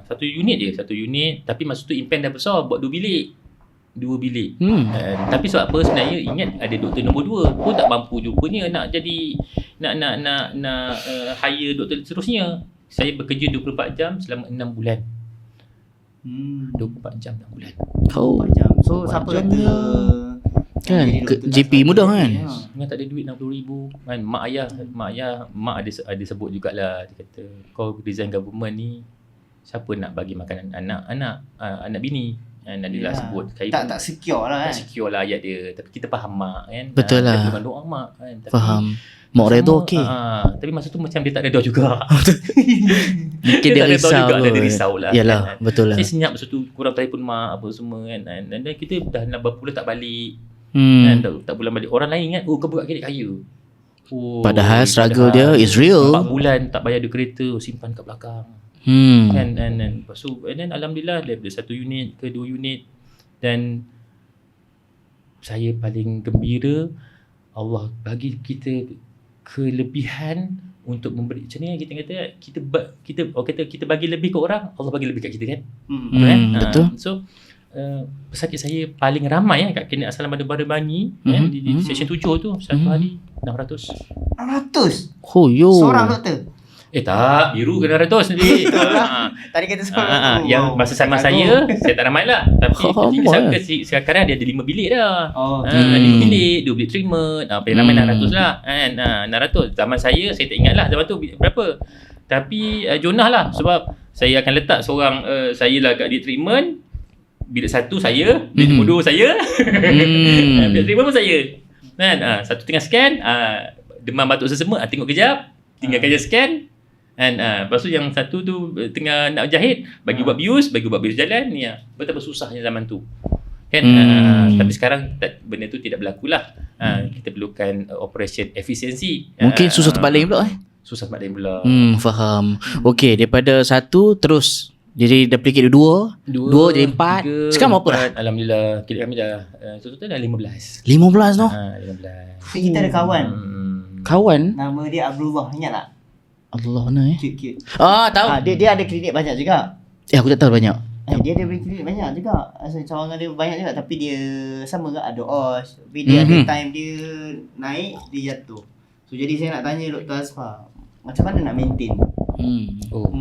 Satu unit je, satu unit. Tapi masa tu impen dah besar, buat 2 bilik. Tapi sebab apa sebenarnya ingat ada doktor nombor 2 pun tak mampu rupanya nak jadi nak hire doktor seterusnya. Saya bekerja 24 jam selama 6 bulan. 24 jam 6 bulan. Oh, So siapa kata kan JP mudah kan. Ingat tak ada duit 60,000 kan. Mak ada sebut jugalah. Dia kata kau resign government ni, siapa nak bagi makanan anak bini. Nadilah sebut tak secure lah kan. tak secure lah ayat dia. Tapi kita faham mak kan. Betul lah. Dia bukan doa mak kan. Tapi Faham. Mak redha okey. Tapi masa tu macam dia tak redha juga. Mungkin dia tak redha risau juga, kot. dia risau lah. Yalah, kan. betul lah. Saya senyap masa tu, kurang telefon mak apa semua kan. Dan kita dah nak berapa bulan tak balik. Kan, tak bulan balik. Orang lain ingat kau buat klinik kaya. Padahal struggle dia is real. 4 bulan tak bayar ada kereta, simpan kat belakang. Kan, and lepas tu, and then alhamdulillah daripada 1 unit ke 2 unit. Dan saya paling gembira Allah bagi kita kelebihan untuk memberi. Macam ni kita kata kita bagi lebih ke orang, Allah bagi lebih kat kita kan. Betul. So pesakit saya paling ramai kat klinik Asalam Bandar Baru Bangi di Stesen 7 tu satu hari 600. 600? Oh yo. Seorang doktor? Tak, biru kena 100 sendiri. Tadi kata seorang. Yang masa sama saya tak ramai lah. Tapi sekarang dia ada 5 bilik dah. 5 bilik, 2 bilik treatment. Paling ramai 600 lah kan. 600. Zaman saya tak ingat lah zaman tu berapa. Tapi Jonah lah. Sebab saya akan letak seorang saya lah kat dia treatment. Bilik 1 saya, bilik nombor 2 saya. Bilik treatment pun saya. Kan? Satu tengah scan, demam batuk sesama, tengok kejap, tinggalkan je scan. And lepas tu yang satu tu tengah nak jahit, bagi buat bius jalan ni. Betapa susahnya zaman tu. Kan? Tapi sekarang benda tu tidak berlaku lah. Kita perlukan operation efisiensi. Mungkin susah tempat lain pula Susah tempat lain pula. Faham. Okey, daripada 1 terus jadi duplicate 2 jadi 4. Sekarang berapa dah? Alhamdulillah, kita kami dah total dah 15. 15 noh. 15. Kita ada kawan. Kawan Nama dia Abdullah, ingat tak? Allah mana Cute. tahu. Dia ada klinik banyak juga. Aku tak tahu banyak. Dia ada klinik banyak juga. Asal cawangan dia banyak juga. Tapi dia sama ke ada os. Tapi dia ada time dia naik, dia jatuh. So jadi saya nak tanya Dr. Asfar, macam mana nak maintain?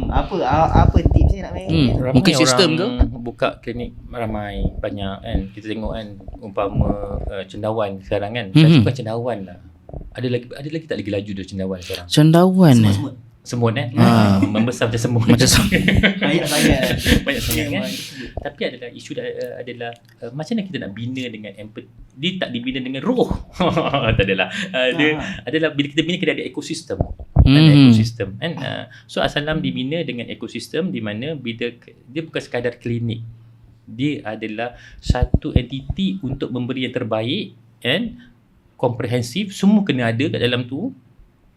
Apa tips saya nak maintain? Mungkin sistem ke? Buka klinik ramai banyak kan. Kita tengok kan umpama cendawan sekarang kan. Saya suka cendawan lah. Ada lagi tak lagi laju dari cendawan sekarang? Cendawan Semut membesar macam semut. Banyak sangat kan. Tapi adalah isu adalah macam mana kita nak bina dengan empathy. Dia tak dibina dengan roh. Tak adalah. Dia adalah bila kita bina, kena ada ekosistem. Ada ekosistem. And so Asalam dibina dengan ekosistem di mana bila dia bukan sekadar klinik. Dia adalah satu entiti untuk memberi yang terbaik and komprehensif, semua kena ada kat dalam tu.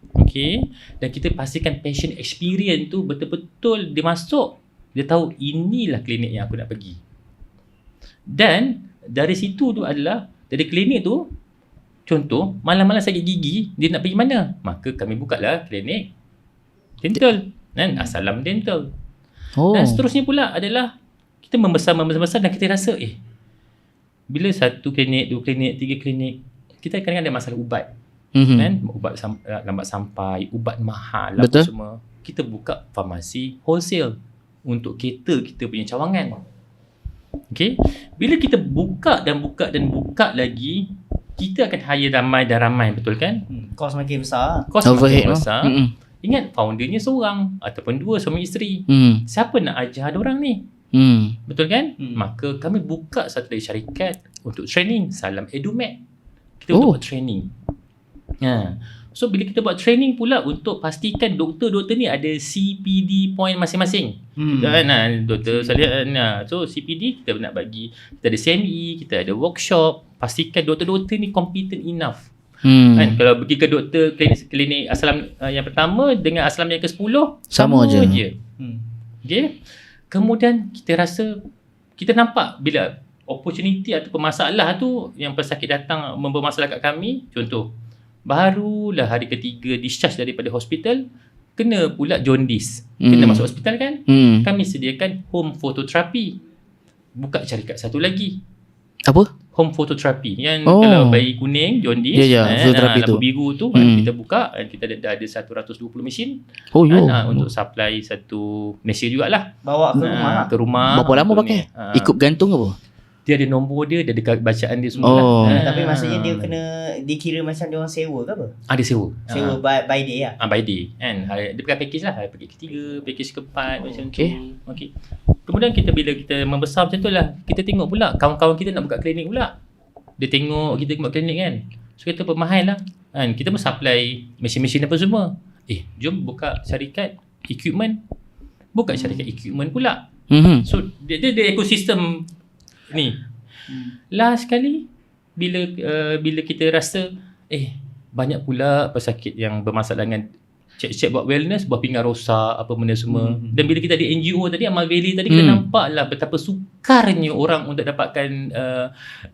Okey, dan kita pastikan patient experience tu betul-betul dia masuk, dia tahu inilah klinik yang aku nak pergi. Dan dari situ tu adalah dari klinik tu, contoh malam-malam sakit gigi, dia nak pergi mana? Maka kami bukalah klinik dental kan, Asalam Dental. Dan seterusnya pula adalah kita membesar dan kita rasa bila 1 klinik, 2 klinik, 3 klinik, kita kadang-kadang ada masalah ubat. Kan? Ubat lambat sampai, ubat mahal lah Betul. semua. Kita buka farmasi wholesale untuk cater kita punya cawangan. Okay, bila kita buka lagi, kita akan hire ramai dan ramai, betul kan? Kos makin besar. Kos Overhead makin lah. besar. Ingat, foundernya seorang ataupun dua suami isteri. Siapa nak ajar ada orang ni? Betul kan? Maka kami buka satu dari syarikat untuk training, Salam EduMed. Kita untuk buat training. So bila kita buat training pula untuk pastikan doktor-doktor ni ada CPD point masing-masing. Doktor Salihan. So CPD kita nak bagi, kita ada CME, kita ada workshop, pastikan doktor-doktor ni competent enough. Kan, kalau pergi ke doktor klinik Aslam yang pertama dengan Aslam yang ke-10 Sama je. Okay. Kemudian kita rasa, kita nampak bila opportunity ataupun masalah tu yang pesakit datang membawa masalah kat kami, contoh barulah hari ketiga discharge daripada hospital, kena pula jaundice, kena masuk hospital kan. Kami sediakan home phototherapy. Buka syarikat satu lagi, Apa? home phototherapy yang kalau bayi kuning jaundice, phototherapy tu. lampu biru tu, kita buka, kita dah ada 120 mesin untuk supply satu Malaysia jugalah, Bawa ke rumah. ke rumah. Berapa lama pakai? Ikut gantung apa? Dia ada nombor dia ada bacaan dia semua lah. Tapi maksudnya dia kena dikira macam dia orang sewa ke apa? Ada sewa. Sewa by day lah. By day kan. Dia pakai package lah, package ketiga, package keempat, macam tu. Okay. Kemudian bila kita membesar macam tu lah, kita tengok pula kawan-kawan kita nak buka klinik pula. Dia tengok kita buat klinik kan. So kita pemahal lah kan. Kita pun supply mesin-mesin apa semua. Jom buka syarikat equipment. Buka syarikat equipment pula. So dia ekosistem ni. Last kali bila kita rasa banyak pula pesakit yang bermasalah dengan cek buat wellness, buah pinggang rosak, apa benda semua. Dan bila kita ada NGO tadi, Amal Valley tadi, kita nampaklah betapa sukarnya orang untuk dapatkan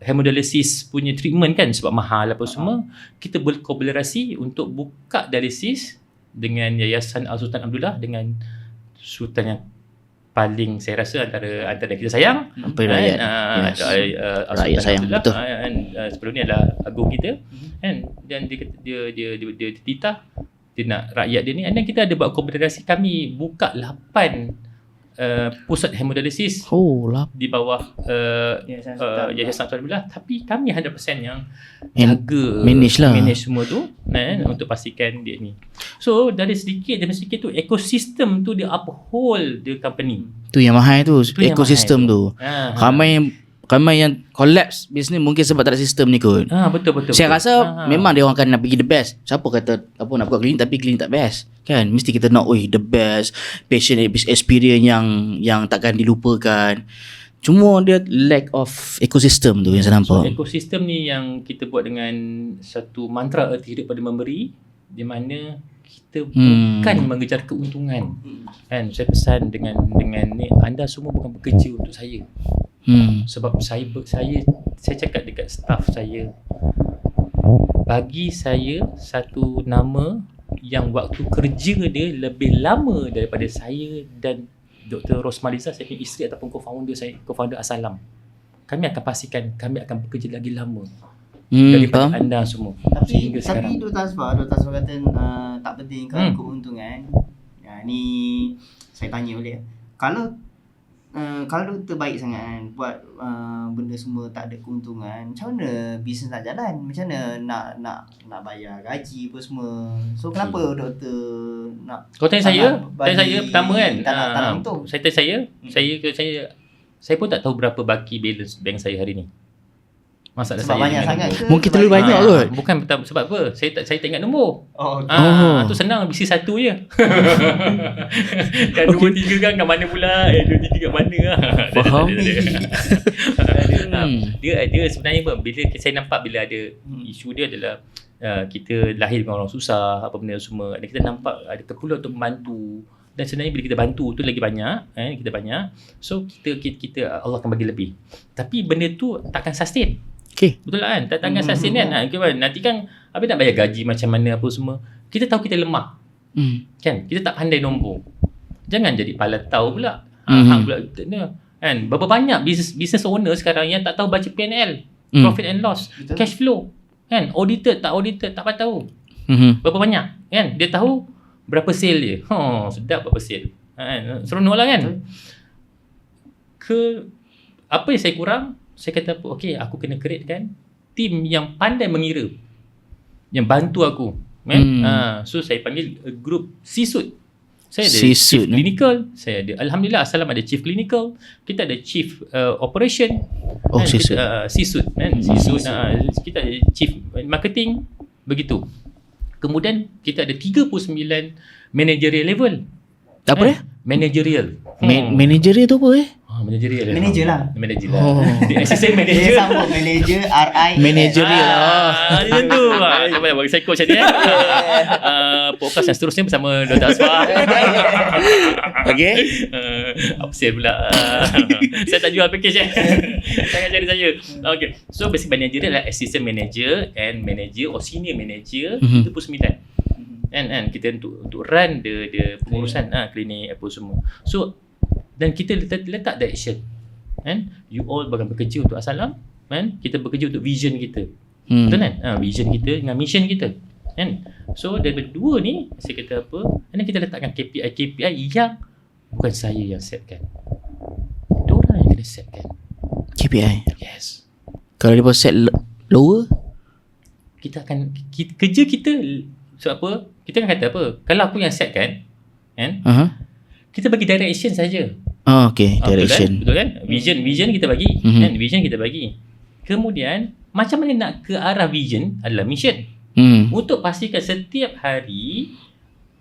hemodialysis punya treatment kan, sebab mahal apa semua. Kita berkolaborasi untuk buka dialisis dengan Yayasan Al-Sultan Abdullah, dengan sultan yang paling saya rasa antara kita sayang, rakyat. Rakyat sayang, betul. Sebelum ni adalah agung kita kan, dan dia titah dia nak rakyat dia ni. Dan kita ada buat kolaborasi, kami buka 8 pusat hemodialisis di bawah Yayasan Al-Sultan, tapi kami 100% yang jaga manage semua tu untuk pastikan dia ni. So dari sedikit demi sedikit tu, ekosistem tu dia uphold the company. Tu yang mahal tu, ekosistem tu. Ramai yang collapse bisnes mungkin sebab tak ada sistem ni kot. Betul. Saya rasa memang dia orang akan nak pergi the best. Siapa kata apa nak buka klinik tapi klinik tak best? Kan mesti kita nak the best patient experience yang takkan dilupakan. Cuma dia lack of ekosistem tu yang saya nampak. So, ekosistem ni yang kita buat dengan satu mantra erti hidup pada memberi, di mana kita bukan mengejar keuntungan. Kan saya pesan dengan ni, anda semua bukan bekerja untuk saya. Sebab saya cakap dekat staff saya, bagi saya satu nama yang waktu kerja dia lebih lama daripada saya dan Dr. Rosmaliza, saya punya isteri ataupun co-founder Asalam. Kami akan pastikan kami akan bekerja lagi lama daripada anda semua. Tapi Dr. Azfar kata tak penting keuntungan. Ni saya tanya boleh. Kalau doktor baik sangat kan, buat benda semua tak ada keuntungan, macam mana bisnes nak jalan? Macam mana nak bayar gaji apa semua? So kenapa doktor nak? Kau tanya saya pertama kan. Tak nak untung. Saya tanya saya pun tak tahu berapa baki balance bank saya hari ni. Masalah sebab saya banyak sangat ke? Mungkin terlalu banyak kot. Bukan sebab apa? Saya tak ingat nombor. Tu senang, bisi satu je. Kan 2 3 kan kat mana pula? 2 3 kat mana lah. Faham. Dia sebenarnya bila saya nampak bila ada isu dia adalah kita lahir dengan orang susah, apa benda semua, dan kita nampak ada keperluan untuk membantu. Dan sebenarnya bila kita bantu tu lagi banyak, kita banyak. So kita Allah akan bagi lebih. Tapi benda tu takkan sustain. Betul kan? Takkan sustain kan? Nanti kan habis nak bayar gaji macam mana apa semua. Kita tahu kita lemah. Kan? Kita tak pandai nombor. Jangan jadi palatau pula. Hang pula kan? Berapa banyak business owner sekarang yang tak tahu baca P&L, profit and loss, cash flow. Kan, audited tak tahu. Berapa banyak kan? Dia tahu berapa sale dia. Sedap berapa sale. Kan? Seronok lah kan? Apa yang saya kurang, saya kata okay, aku kena createkan team yang pandai mengira, yang bantu aku. So saya panggil a group C-suite. Saya ada chief clinical, saya ada, alhamdulillah Assalam ada chief clinical, kita ada chief operation, C-suite kan, C-suite, kita ada chief marketing, begitu. Kemudian kita ada 39 managerial level. Apa dia? Managerial. Managerial tu apa Managerial. Manager lah. Manager lah. Dia assistant Dia manager. sambung manager RI. Managerial. Dia tu. Cuba bagi saya coach tadi. Podcast yang seterusnya bersama Dr. Asfar. Okay. Apa sih pula? Saya tak jual package Jangan cari saya. Okay. So basic manager adalah assistant manager and manager or senior manager. Itu pun 9. Kan kita untuk run the pengurusan klinik apa semua. So dan kita letak direction kan, you all bagian bekerja untuk Assalam kan, kita bekerja untuk vision kita. Betul kan? Vision kita dengan mission kita kan. So dari dua ni saya kata apa, dan kita letakkan KPI yang bukan saya yang setkan, diorang yang kena setkan KPI. Yes. Kalau dia set lower, kita akan kerja kita. So apa, kita akan kata apa, kalau aku yang setkan kan, kita bagi direction saja. Okay, direction. Betul kan? Vision kita bagi. Kan? Vision kita bagi. Kemudian, macam mana nak ke arah vision adalah mission. Untuk pastikan setiap hari,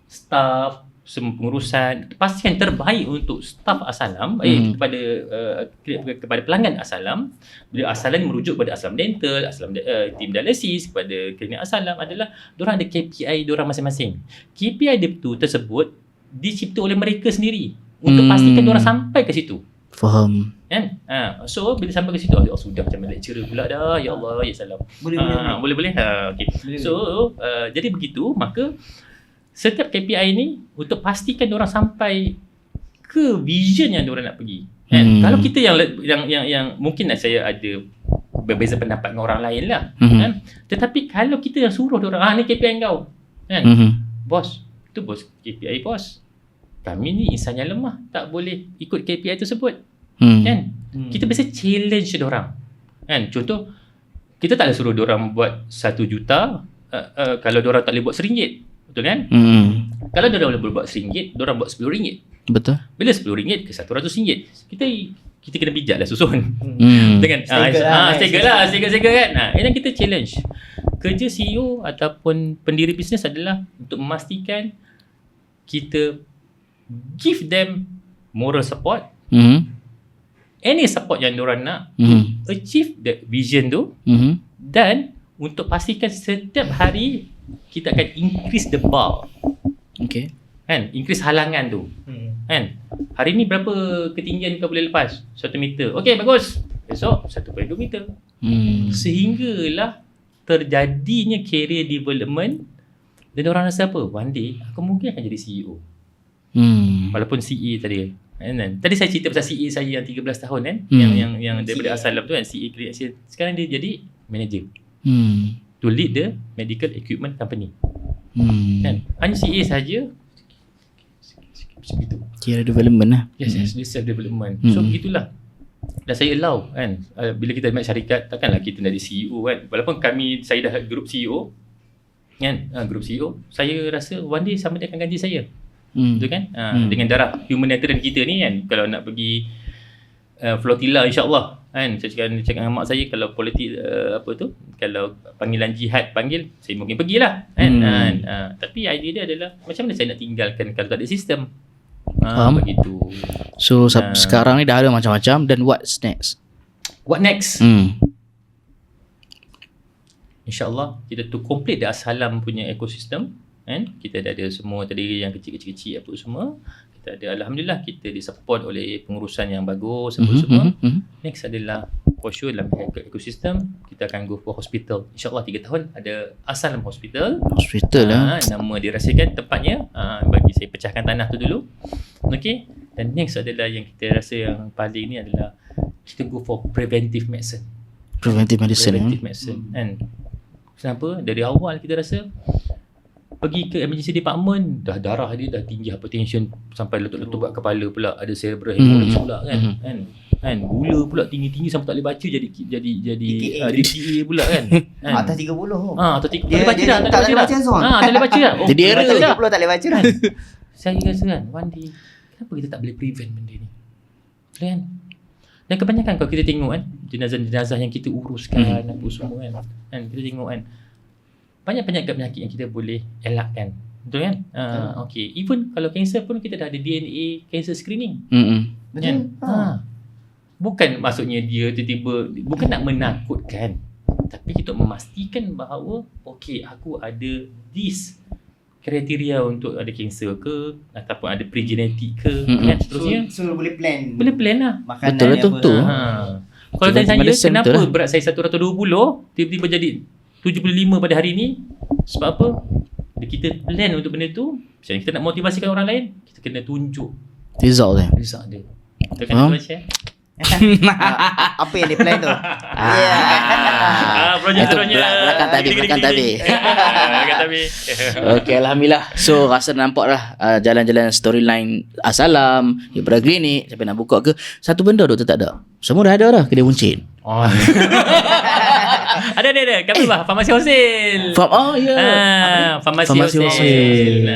staff, semua pengurusan, pastikan terbaik untuk staff Assalam, kepada pelanggan Assalam. Bila Assalam merujuk kepada Assalam Dental, Assalam Team Dialysis, kepada klinik Assalam adalah, diorang ada KPI diorang masing-masing. KPI dia tersebut dicipta oleh mereka sendiri untuk pastikan diorang sampai ke situ. Faham. Kan? So bila sampai ke situ, sudah macam lecturer pula dah. Ya Allah, ya salam. Boleh. Okay. So jadi begitu, maka setiap KPI ni untuk pastikan diorang sampai ke vision yang diorang nak pergi. Kan? Kalau kita yang mungkin saya ada berbeza pendapat dengan orang lain lah. Kan? Tetapi kalau kita yang suruh diorang, ni KPI kau. Kan? Bos, tu bos KPI bos. Kami ni insan yang lemah, tak boleh ikut KPI tersebut. Kan? Kita biasa challenge diorang. Kan? Contoh, kita tak boleh suruh diorang buat 1 juta kalau diorang tak boleh buat RM1. Betul kan? Kalau diorang boleh buat RM1, diorang buat RM10. Betul. Bila RM10 ke RM100, kita kena bijak lah susun. Dengan stagger kan. Dan kita challenge. Kerja CEO ataupun pendiri bisnes adalah untuk memastikan kita give them moral support, any support yang diorang nak to achieve the vision tu, dan untuk pastikan setiap hari kita akan increase the bar. Okay. Kan? Increase halangan tu. Kan? Hari ni berapa ketinggian kau boleh lepas? 1 meter. Okay, bagus. Besok 1.2 meter. Sehinggalah terjadinya career development, dan orang rasa apa? One day aku mungkin akan jadi CEO. Walaupun CA tadi kan? Tadi saya cerita pasal CA saya yang 13 tahun kan, yang daripada Assalam tu kan, CA creation. Sekarang dia jadi manager to lead the medical equipment company. Kan? Hanya CA saja begitu. Career development lah. Yes, dia self development. So begitulah. Dan saya allow kan, bila kita buat syarikat, takkanlah kita nak jadi CEO kan. Walaupun saya dah group CEO kan, group CEO, saya rasa one day sama dia akan gaji saya. Betul kan? Dengan darah humanitarian kita ni kan, kalau nak pergi flotilla insya-Allah kan, saya cakap dengan mak saya, kalau politik kalau panggilan jihad panggil, saya mungkin pergilah kan. Tapi idea dia adalah macam mana saya nak tinggalkan kalau tak ada sistem. Begitu. So sekarang ni dah ada macam-macam, dan what's next? What next? InsyaAllah kita to complete the Assalam punya ekosistem kan. Kita dah ada semua tadi yang kecil-kecil apa semua. Kita ada, alhamdulillah kita disupport oleh pengurusan yang bagus apa semua. Next adalah for sure dalam ekosistem kita akan go for hospital. InsyaAllah 3 tahun ada Assalam Hospital. Lah. Nama dirahsiakan tempatnya. Bagi saya pecahkan tanah tu dulu. Okay. Dan next adalah yang kita rasa yang paling ni adalah kita go for preventive medicine. Preventive medicine. And Kenapa? Dari awal kita rasa pergi ke emergency department, dah darah dia dah tinggi, hypertension sampai letup-letup kat kepala pula, ada cerebral hemorrhage pula kan, gula pula tinggi-tinggi sampai tak boleh baca, jadi DTA pula kan. Atas 30. Atas 30 Dia tak boleh baca dah, tak boleh baca Zon. tak boleh baca dah. Jadi error Atas dah. 30 tak boleh baca dah. Saya rasa kan, one day kenapa kita tak boleh prevent benda ni, kan? Dan kebanyakan kalau kita tengok kan, jenazah-jenazah yang kita uruskan apa semua kan, kita tengok kan, banyak penyakit-penyakit yang kita boleh elakkan. Betul kan? Okay. Even kalau kanser pun kita dah ada DNA cancer screening. Betul. Kan? Bukan maksudnya dia tiba-tiba, bukan nak menakutkan, tapi kita memastikan bahawa okay, aku ada this kriteria untuk ada kanser ke, ataupun ada pregenetik ke, kan, seterusnya. So boleh plan. Boleh plan lah. Makanan Betul lah dia tu. apa. Kalau tanya saya, medicine kenapa betul lah. berat saya 120 tiba-tiba jadi 75 pada hari ni? Sebab apa? Kita plan untuk benda tu. Misalnya kita nak motivasikan orang lain, kita kena tunjuk Result dia. result dia. Betul kan tuan share? Apa yang dia plan tu? Projek Itu seterusnya. belakang tabir. Belakang tabir. Okay, Alhamdulillah. So rasa nampak lah jalan-jalan storyline Asalam daripada klinik sampai nak buka ke. Satu benda doktor tak ada. Semua dah ada dah. Kedai buncit. Oh. Ada. Kami Farmasi Hosil. Farmasi Farmasi Hosil. Hosil.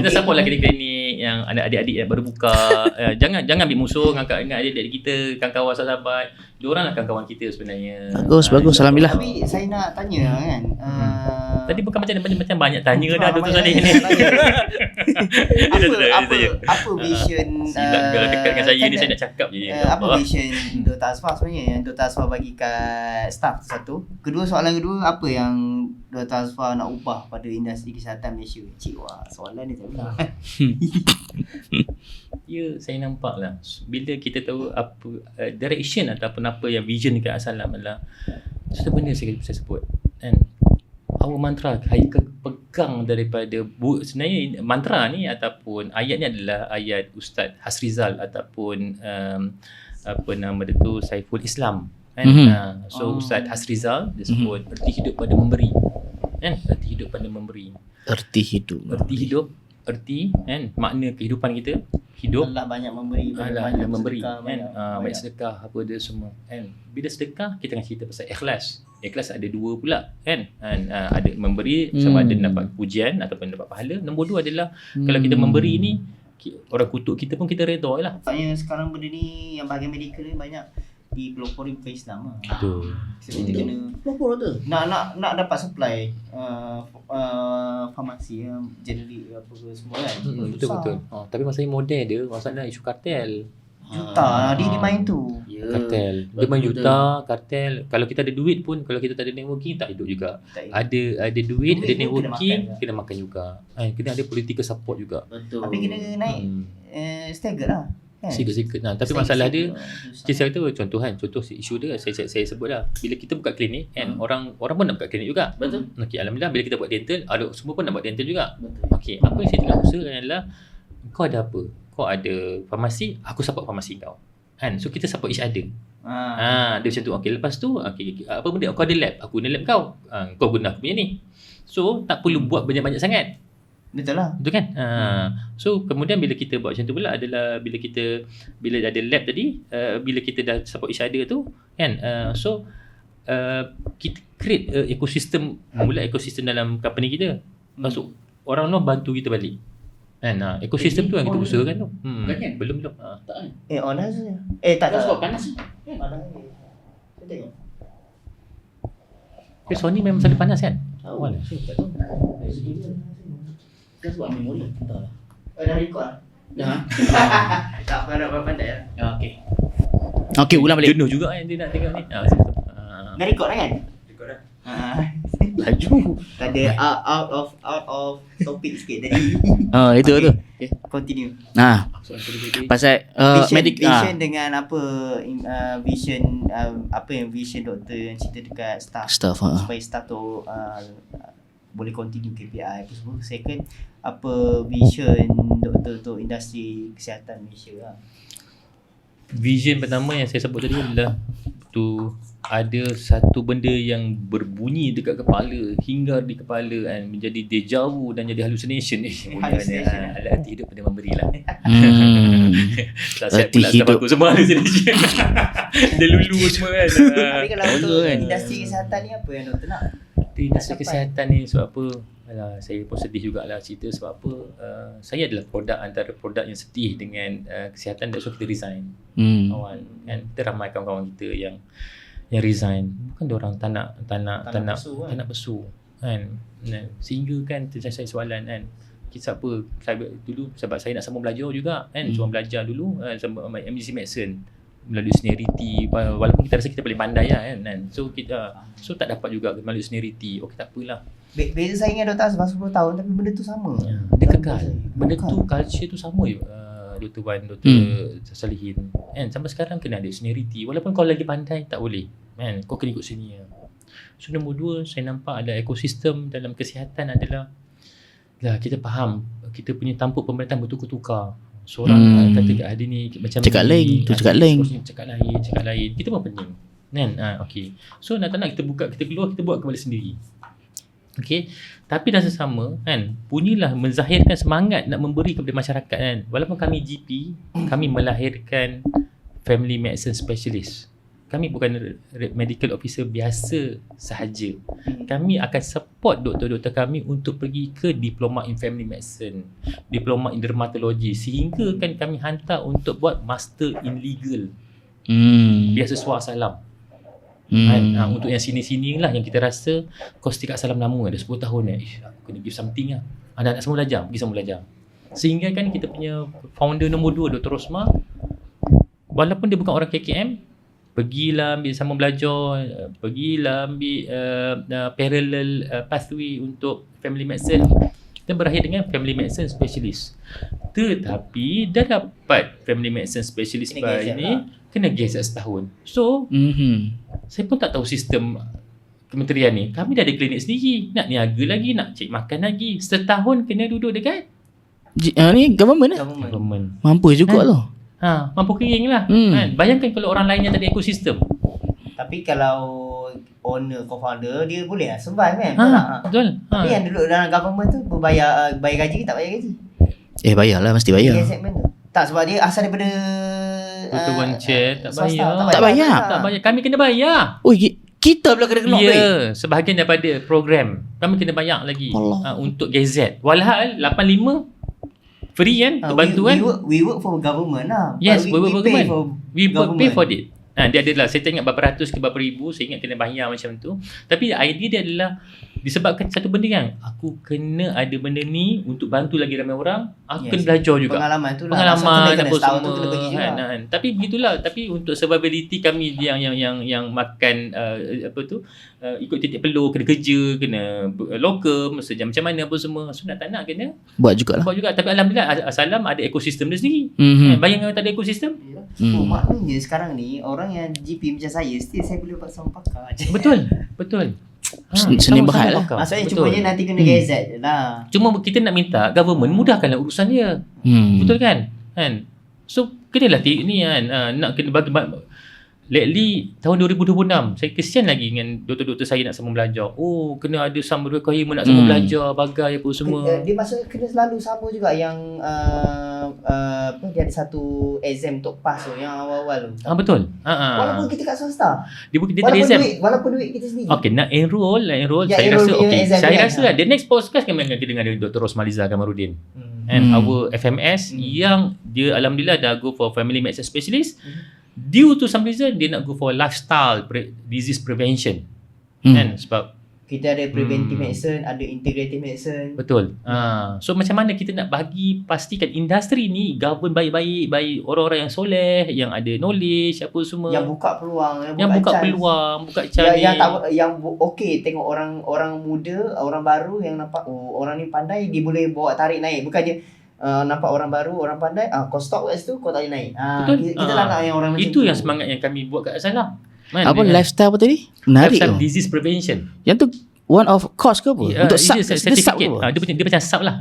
Kita support lah klinik-klinik yang adik-adik yang baru buka. Jangan ambil musuh dengan adik-adik kita, kawan-kawan sahabat. Diorang lah kawan-kawan kita sebenarnya. Bagus. Alhamdulillah. Tapi saya nak tanya kan. Tadi bukan macam banyak tanya dah Dr. Salih ni. Apa vision Silap kalau dekat dengan saya ni saya nak cakap je. apa vision Dr. Asfar sebenarnya yang Dr. Asfar bagi kat staff satu. Soalan kedua, apa yang Dr. Asfar nak ubah pada industri kesihatan Malaysia? Soalan ni tak benar. Ya, saya nampak lah bila kita tahu apa direction ataupun apa yang vision dekat Asalam adalah satu benda saya sebut kan, our mantra pegang daripada sebenarnya mantra ni ataupun ayat ni adalah ayat Ustaz Hasrizal ataupun apa nama dia tu, Saiful Islam kan. So Ustaz Hasrizal dia sebut erti hidup pada memberi kan, erti hidup pada memberi, erti kan, makna kehidupan kita hidup Allah banyak memberi, banyak memberi sedekah, kan, banyak sedekah apa dia semua kan. Bila sedekah kita akan cerita pasal ikhlas ada dua pula kan, ada memberi sama ada dapat pujian ataupun dapat pahala. Nombor dua adalah kalau kita memberi ni orang kutuk kita pun kita redha lah. Maksudnya sekarang benda ni yang bahagian medical ni banyak dipelopori bukan Islam lah. Betul. So kita kena Pelopor tu. nak dapat supply farmasi generik apa ke semua kan. Betul. Tapi masalah model dia, masalah isu kartel. Juta dia main tu. Kartel. Dia main juta, kartel. Kalau kita ada duit pun, kalau kita tak ada networking tak hidup juga. Ada duit, ada networking, kena makan juga. Kena ada political support juga. Betul. Tapi kena naik stagger lah. Kan? Sikit-sikit. Tapi masalah dia, saya kata contoh isu dia saya sebut lah. Bila kita buka klinik kan, orang pun nak buka klinik juga. Betul. Okey, alhamdulillah bila kita buat dental, semua pun nak buat dental juga. Betul. Okey, apa yang saya tengah usahakan adalah kau ada apa? Kau ada farmasi, aku support farmasi kau. Kan? So kita support each other. Dia macam tu. Okey, lepas tu apa benda? Kau ada lab, aku guna lab kau. Kau guna aku punya ni. So tak perlu buat banyak-banyak sangat. Betul lah. Betul kan? So kemudian bila kita buat macam tu pula adalah bila ada lab tadi, bila kita dah support each other tu kan, kita create ekosistem, mula ekosistem dalam company kita. Masuk orang luar bantu kita balik kan. Ekosistem tu yang kita usahakan tu. Belum tak kan. On dah saja. Tak sebab panas. On dah. Saya tengok. Sony memang selalu panas kan? Awal. Saya tak tahu. Dari segi tu. Kan sebab memori. Entahlah. Dah record lah. Dah. Tak pandai lah. Okey, ulang balik. Jenuh juga yang dia nak tengok ni. Dah record lah kan? Record dah. Laju. Ada out of topic sikit tadi. Itu tu. Okay. Continue. Pasal Vision dengan apa vision apa yang vision doktor yang cerita dekat staff supaya staff tu boleh continue KPI apa semua. Second, apa vision doktor untuk industri kesihatan Malaysia lah. Vision pertama yang saya sebut tadi adalah to ada satu benda yang berbunyi dekat kepala, hingar di kepala kan, menjadi deja vu dan jadi hallucination. Hallucination, Alat hati hidup pada memberilah. Tak siap Erti pula hidup. aku semua hallucination. Dia lulu semua kan. Tapi kalau untuk kan. industri kesihatan ni apa yang doktor nak? Industri Capai. kesihatan ni sebab apa? Alah, saya pun sedih jugalah cerita sebab apa? Saya adalah antara produk yang sedih dengan kesihatan, that's why kita resign. Awal kan, kita ramai kawan-kawan kita yang resign. Bukan diorang tak nak bersu kan. Sehingga kan saya soalan kan, kisah apa? Dulu sebab saya nak sambung belajar juga kan, cuma belajar dulu sama MDC Medicine melalui seniority, walaupun kita rasa kita paling pandai lah kan. So tak dapat juga melalui seniority. Okey, tak apalah. Beza saya dengan doktor sebab 10 tahun tapi benda tu sama. Dia kekal. Benda tu, culture tu sama je. Dr. Wan, Dr. Salihin kan, sampai sekarang kena ada seniority. Walaupun kau lagi pandai tak boleh kan, kau kena ikut senior. So nombor 2, saya nampak ada ekosistem dalam kesihatan adalah kita faham kita punya tampuk pemerintahan bertukar-tukar. Seorang kata kat ni macam Cakap ni, lain, tu cakap lain. cakap lain. Kita pun pening kan. Okey. So nak tak nak kita buka, kita keluar, kita buat kembali sendiri. Okey. Tapi dah sesama kan, punyalah menzahirkan semangat nak memberi kepada masyarakat kan. Walaupun kami GP, kami melahirkan family medicine specialist. Kami bukan medical officer biasa sahaja. Kami akan support doktor-doktor kami untuk pergi ke diploma in family medicine, diploma in dermatology, sehingga kan kami hantar untuk buat master in legal. Biasiswa Salam. Untuk yang sini-sini lah yang kita rasa kau stick kat Salam lama dah 10 tahun aku kena give something lah. Anak-anak semua belajar, pergi semua belajar. Sehingga kan kita punya founder nombor 2 Dr. Rosma, walaupun dia bukan orang KKM, pergilah ambil sambung belajar, pergilah ambil parallel pathway untuk family medicine dan berakhir dengan family medicine specialist. Tetapi dah dapat family medicine specialist ni, kena gazette setahun. So saya pun tak tahu sistem kementerian ni. Kami dah ada klinik sendiri, nak niaga lagi, nak cek makan lagi. Setahun kena duduk dekat ni government lah. government. Mampu juga lah. Mampu kering lah kan. Bayangkan kalau orang lain yang tak ada ekosistem. Tapi kalau owner, co-founder, dia boleh lah survive kan? Betul. Tapi yang duduk dalam government tu bayar gaji ke tak bayar gaji? Bayarlah, mesti bayar. Dia segmen tu. Tak, sebab dia asal daripada Dr. Wan Chair tak swasta, bayar. Tak bayar. Tak bayar. Kami kena bayar. Kita pula kena knock Ya, baik. sebahagian daripada program. Kami kena bayar lagi untuk gazette. Walhal 85 free kan, bantuan. We work for government lah. Yes, we work for government. We government. pay for it. Dia adalah, saya tak ingat berapa ratus ke berapa ribu, saya ingat kena bayar macam tu. Tapi idea dia adalah disebabkan satu benda kan, aku kena ada benda ni untuk bantu lagi ramai orang, aku kena belajar juga. Pengalaman tu lah. Pengalaman apa semua tu kena pergi juga. kan. Tapi begitulah, tapi untuk survivability kami yang makan ikut titik peluh, kena kerja, kena lokum, macam mana apa semua. So nak tak nak kena Buat jugalah. Tapi alhamdulillah Salam ada ekosistem dia sendiri. Bayangkan tak ada ekosistem. Maknanya sekarang ni orang yang GP macam saya, still saya boleh buat sama pakar je. Betul. Seni bahal lah. Maksudnya cumanya nanti kena gazette je lah. Cuma kita nak minta government mudahkanlah urusan dia. Betul kan? So kenalah ni kan, nak kena bagi lately tahun 2026 saya kesian lagi dengan doktor-doktor saya nak sambung belajar. Kena ada some requirement nak sambung belajar, bagai apa semua. Dia maksudnya kena selalu sama juga yang dia ada satu exam untuk pass tu yang awal-awal tu. Betul. Walaupun kita kat swasta. Dia tak ada exam. Walaupun duit kita sendiri. Okay, nak enroll. Ya, Saya rasa saya kan. rasa lah the next podcast kami akan dengan Dr. Rosmaliza Kamarudin. And our FMS yang dia alhamdulillah dah go for family medicine specialist. Due to some reason dia nak go for lifestyle disease prevention. Kan, sebab kita ada preventive medicine, ada integrative medicine. Betul. So macam mana kita nak bagi pastikan industri ni govern baik-baik, baik orang-orang yang soleh, yang ada knowledge apa semua. Yang buka peluang, buka chance. Yang okey tengok orang muda, orang baru yang nampak orang ni pandai, dia boleh bawa tarik naik. Bukan dia nampak orang baru, orang pandai, kau stop kat situ, kau tak boleh naik. Betul. Kita lah nak yang orang macam itu tu. yang semangat yang kami buat kat Salam. Apa lifestyle apa tadi? Menarik lifestyle tu. disease prevention. Yang tu one of course ke apa? Untuk sub, dia dia sub ke certificate. apa? Dia macam sub lah.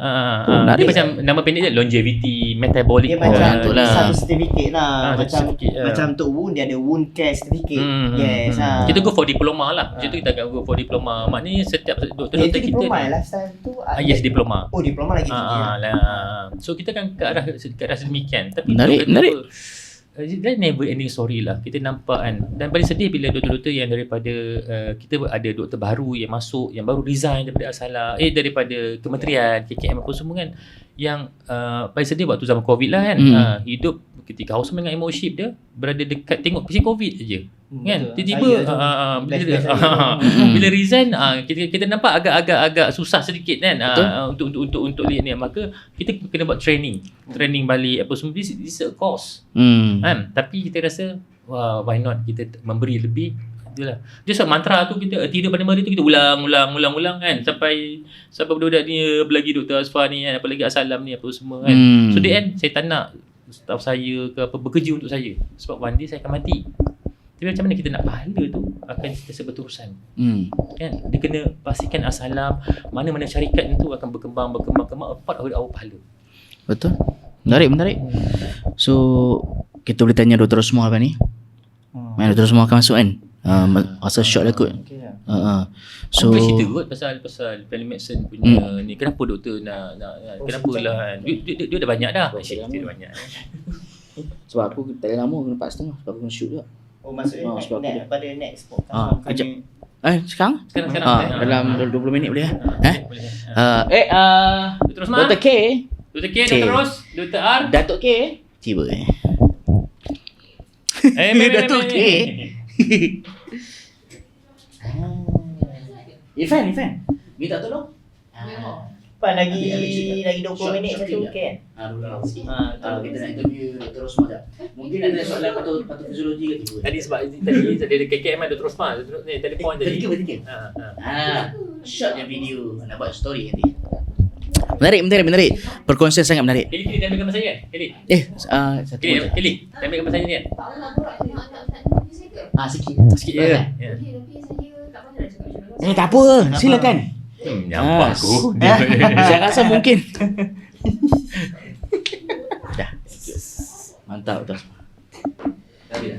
menarik. Dia macam nama pendek dia longevity metabolic. Dia macam tu lah. satu certificate lah. Macam certificate, macam untuk wound dia ada wound care certificate. Yes. Kita go for diploma lah. Macam tu kita akan go for diploma. Maknanya setiap doktor-doktor Itu kita diploma lifestyle tu. yes, diploma. Oh, diploma lagi tinggi. Lah. So kita kan ke arah sedemikian. Tapi Menarik, menarik. Dia never ending story lah. Kita nampak kan. Dan paling sedih bila doktor-doktor yang daripada kita ada doktor baru yang masuk, yang baru resign daripada daripada kementerian, KKM apa semua kan, yang paling sedih waktu zaman COVID lah kan. Hidup ketika Hausman dengan emoship dia berada dekat tengok pasien COVID je. Kan tiba-tiba bila resign kita nampak agak susah sedikit kan untuk lihat ni. Maka kita kena buat training balik apa semua. This is a course kan. Tapi kita rasa why not kita memberi lebih. Itulah dia sebab mantra tu, kita tidak pada mari tu kita ulang kan sampai budak-budak ni belagi Dr. Asfar ni kan, apalagi Assalam ni apa semua kan. So the end saya tak nak staff saya ke apa bekerja untuk saya, sebab one day saya akan mati. Tapi macam mana kita nak pahala tu akan sentiasa berterusan. Kan? Dia kena pastikan Assalam, mana-mana syarikat itu akan berkembang part of our pahala. Betul. Menarik. So kita boleh tanya Dr. Rosmah apa ni? Mana Dr. Rosmah akan masuk kan? Masa short lah kot. So boleh cerita kot pasal family medicine punya ni. Kenapa doktor nak kenapa lah kan? Dia dah banyak dah. Dia dah banyak. sebab aku tak ada lama kena 4.5 sebab aku kena shoot juga. Oh, maksudnya sebab pada next podcast. kejap. Sekarang? Sekarang. Dalam 20 minit boleh Boleh. Dr. Rosmah? Dr. K. Dr. K, Dr. Ros, Dr. R. Datuk K. Tiba Datuk K. Irfan minta tolong. Pak lagi 20 minit satu kan? Kalau kita nak interview Dr. Rosmah tak? Mungkin ada soalan patofisiologi ke tiba. Tadi sebab tadi ada KKM ada Dr. Rosmah, ni telefon tadi. Ketika. Shot yang video nak buat story nanti. Menarik. Perkongsian sangat menarik. Kelly dah ambil gambar saya kan? Kelly. Satu. Kelly, dah ambil gambar saya ni kan? Sikit je. Tak apa. Silakan. Nampak aku. Saya rasa mungkin. Dah. Mantap tu.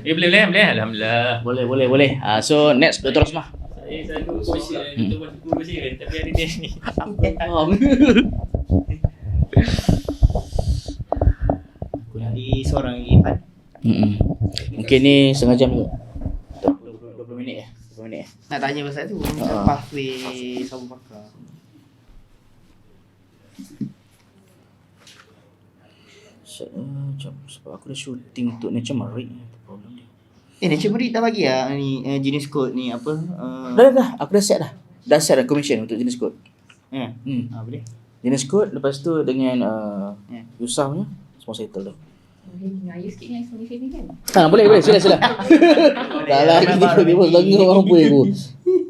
Boleh. Alhamdulillah. Boleh. So next Dr. Rosmah. Saya selalu kursi tapi hari ni. Jadi seorang lagi Pak. Mungkin ni setengah jam juga. 20 minit 20 minit Nak tanya pasal tu, pathway Sabu Bakar. Sebab aku dah shooting untuk Nature Merit. Problem dia. Nature Merit dah bagi lah ni jenis kod ni apa? Dah. Aku dah set dah. Dah set dah commission untuk jenis kod. Boleh. Jenis kod lepas tu dengan Yusuf punya semua settle dah. Boleh tinggal air sikit ni iPhone ni kan? Boleh. Sila. Dah lah tiba-tiba setengah orang pun aku.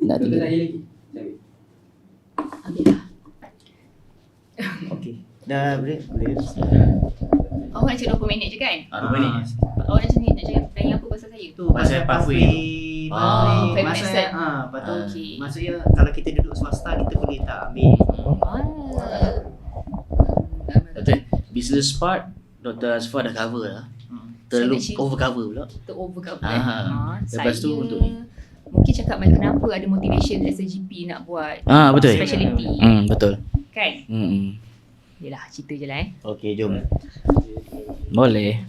Nak tiba. Ambil dah. Okey. Dah boleh. Awak nak cakap 20 minit je kan? 20 minit. Awak nak cakap tanya apa pasal saya? Tu pasal pathway. family Masa medicine. lepas tu Okey. maksudnya kalau kita duduk swasta kita boleh tak ambil. Betul. Business part Dr. Asfar dah cover lah. Terlalu over cover pula. Tercover. Lepas tu Saya untuk ni. mungkin cakap kenapa ada motivation as a GP nak buat betul. speciality. Betul. Kan? Yelah, cerita je lah Okey, jom. Boleh.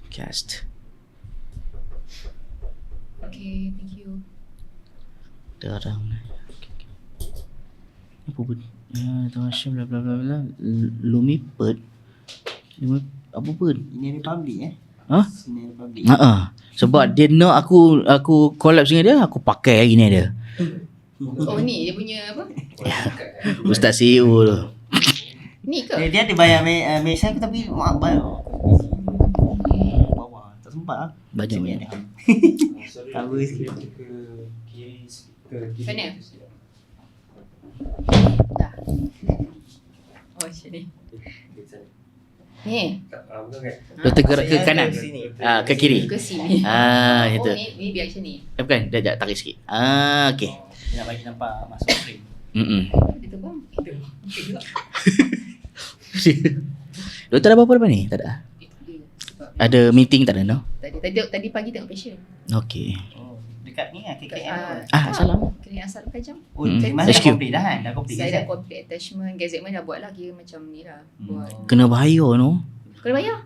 Cast. Okay, thank you. Darang. Apa pun? Tuan Hashim bla bla bla bla. Lumipet. Apa pun? Ini Republic Ini Republic. Sebab dia nak aku collab dengan dia, aku pakai hari ni dia. Oh ni dia punya apa? Ustaz CEO tu. Ni ke? Dia ada bayar mesin aku tapi mak bayar. Bawah tak sempat lah. Banyak Sini banyak. ada. Cover sikit. Mana? Dah. Oh, macam ni. Ni, Doktor gerak ke kanan. Sini. Ke kiri. ke sini. Itu. Ni biar macam ni. Bukan, dah tarik sikit. Okey. Dia nak bagi nampak masuk frame. Dia tu bang. Doktor ada apa-apa ni? Tak ada. Ada meeting tak ada, no? Tadi pagi tengok patient. Okey. Oh, dekat ni lah KKM. Salam. Klinik asal bukan jam. Oh, masa dah HQ. complete dah kan? Dah complete Saya kan? dah complete attachment, gazettement dah buat lah, kira macam ni lah. Buat. Kena bayar, no? Kena bayar?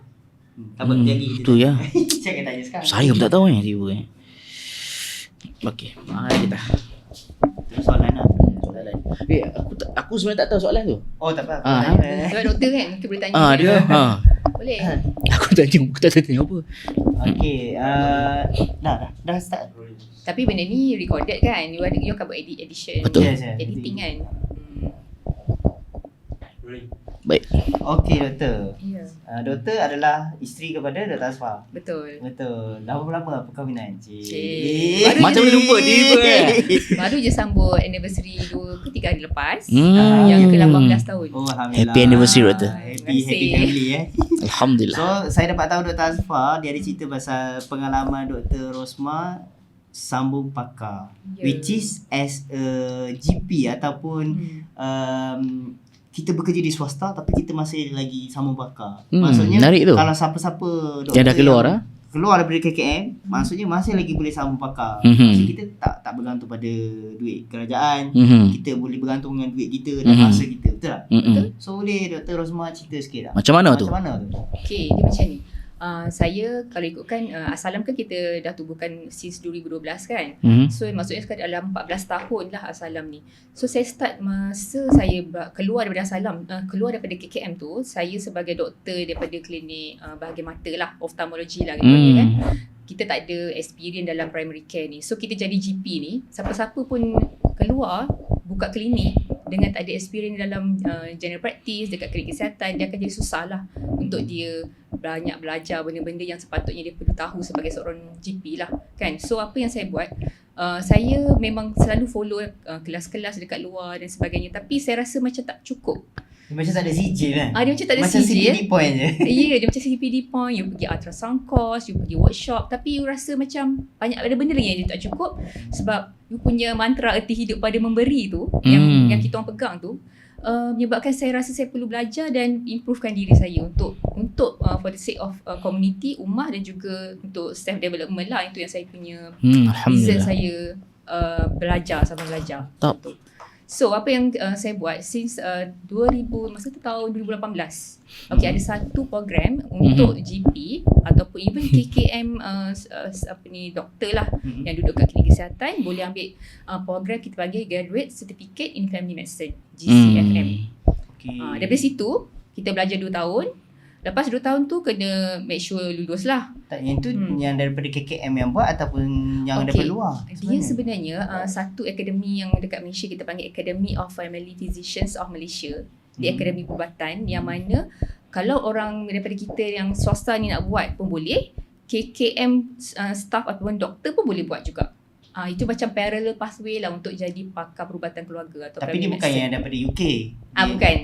Tak apa, jadi kita Tu ya. Saya akan tanya sekarang. Saya pun tak tahu ni tiba ni. Okey, mari kita. Itu soalan lah. Soalan. Aku sebenarnya tak tahu soalan tu. Oh, tak apa. Ah, Aku tanya. Sebab doktor kan, mungkin boleh tanya. Dia. Boleh. Aku tak tanya apa. Okey, dah start. Tapi benda ni recorded kan. You akan buat edition. Betul. Yes, yes. Editing kan. Baik. Okey, doktor. Ya. Doktor adalah isteri kepada Dr. Asfar. Betul. Betul. Dah berapa lama perkahwinan? Cik. Baru Macam je- lupa tiba kan. Baru je sambut anniversary 2 ke 3 hari lepas. Hmm. Yang ke-18 tahun. Oh, alhamdulillah. Happy anniversary, doktor. Happy Terima kasih. family Alhamdulillah. So, saya dapat tahu Dr. Asfar, dia ada cerita pasal pengalaman Dr. Rosma sambung pakar. Ya. Which is as a GP ataupun kita bekerja di swasta tapi kita masih lagi sambung pakar. Maksudnya menarik tu. kalau siapa-siapa doktor Yang dah keluar keluar daripada KKM, maksudnya masih lagi boleh sambung pakar. Mhm. Maksudnya kita tak bergantung pada duit kerajaan. Kita boleh bergantung dengan duit kita dan masa kita. Betul tak? So boleh Dr. Rosma cerita sikit tak? Macam mana tu? Macam mana tu? Okay, dia macam ni. Saya kalau ikutkan Asalam kan kita dah tubuhkan since 2012 kan. So maksudnya sekarang dalam 14 tahun lah Asalam ni. So saya start masa saya keluar daripada Asalam, keluar daripada KKM tu, saya sebagai doktor daripada klinik bahagian mata lah, ophthalmology lah kita panggil kan. Kita tak ada experience dalam primary care ni. So kita jadi GP ni, siapa-siapa pun keluar buka klinik dengan tak ada experience dalam general practice dekat klinik kesihatan, dia akan jadi susah lah untuk dia banyak belajar benda-benda yang sepatutnya dia perlu tahu sebagai seorang GP lah kan. So apa yang saya buat, saya memang selalu follow kelas-kelas dekat luar dan sebagainya, tapi saya rasa macam tak cukup. Dia macam tak ada sijil kan? Dia macam tak ada Macam sijil. CPD point je. Ya, dia macam CPD point, you pergi ultrasound course, you pergi workshop, tapi you rasa macam banyak ada benda lagi yang dia tak cukup sebab you punya mantra erti hidup pada memberi tu yang kita orang pegang tu menyebabkan saya rasa saya perlu belajar dan improvekan diri saya untuk for the sake of community, ummah dan juga untuk self development lah. Itu yang saya punya reason Alhamdulillah. saya belajar sama belajar. Top. So apa yang saya buat since 2000 masa tu tahun 2018. Okay, ada satu program untuk GP ataupun even KKM doktor lah yang duduk kat klinik kesihatan boleh ambil program kita panggil Graduate Certificate in Family Medicine, GCFM. Okay. Daripada situ kita belajar 2 tahun. Lepas 2 tahun tu kena make sure lulus lah. Tak, yang tu yang daripada KKM yang buat ataupun yang Okay. daripada luar? Dia sebenarnya satu akademi yang dekat Malaysia kita panggil Academy of Family Physicians of Malaysia. Dia akademi perubatan yang mana kalau orang daripada kita yang swasta ni nak buat pun boleh, KKM staff ataupun doktor pun boleh buat juga. Itu macam parallel pathway lah untuk jadi pakar perubatan keluarga atau Tapi dia family bukan medicine. yang daripada UK. Bukan.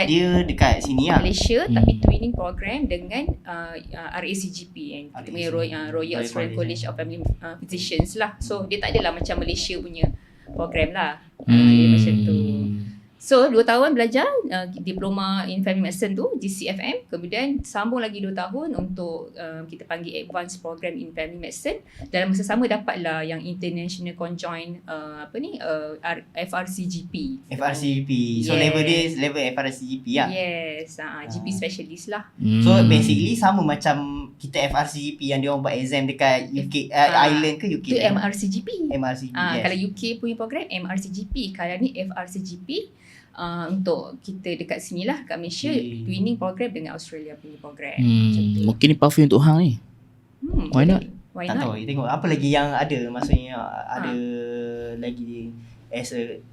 Dia dekat sini lah. Malaysia tapi twinning program dengan RACGP yang kita panggil Royal Australian College of Family Physicians lah. So dia tak adalah macam Malaysia punya program lah. Dia macam tu. So 2 tahun belajar diploma in family medicine tu GCFM, kemudian sambung lagi 2 tahun untuk kita panggil advanced program in family medicine. Dalam masa sama dapatlah yang international conjoint FRCGP. FRCGP. So Yes. level dia level FRCGP lah. Yes, GP specialist lah. So basically sama macam kita FRCGP yang dia orang buat exam dekat UK Ireland ke UK? Itu MRCGP. MRCGP. Yes. Kalau UK punya program MRCGP, kalau ni FRCGP. Untuk kita dekat sini lah kat Malaysia, twinning program dengan Australia punya program. Macam tu. Mungkin ni pathway untuk hang ni. Why not? Why tak not? tahu, tengok apa lagi yang ada, maksudnya ada lagi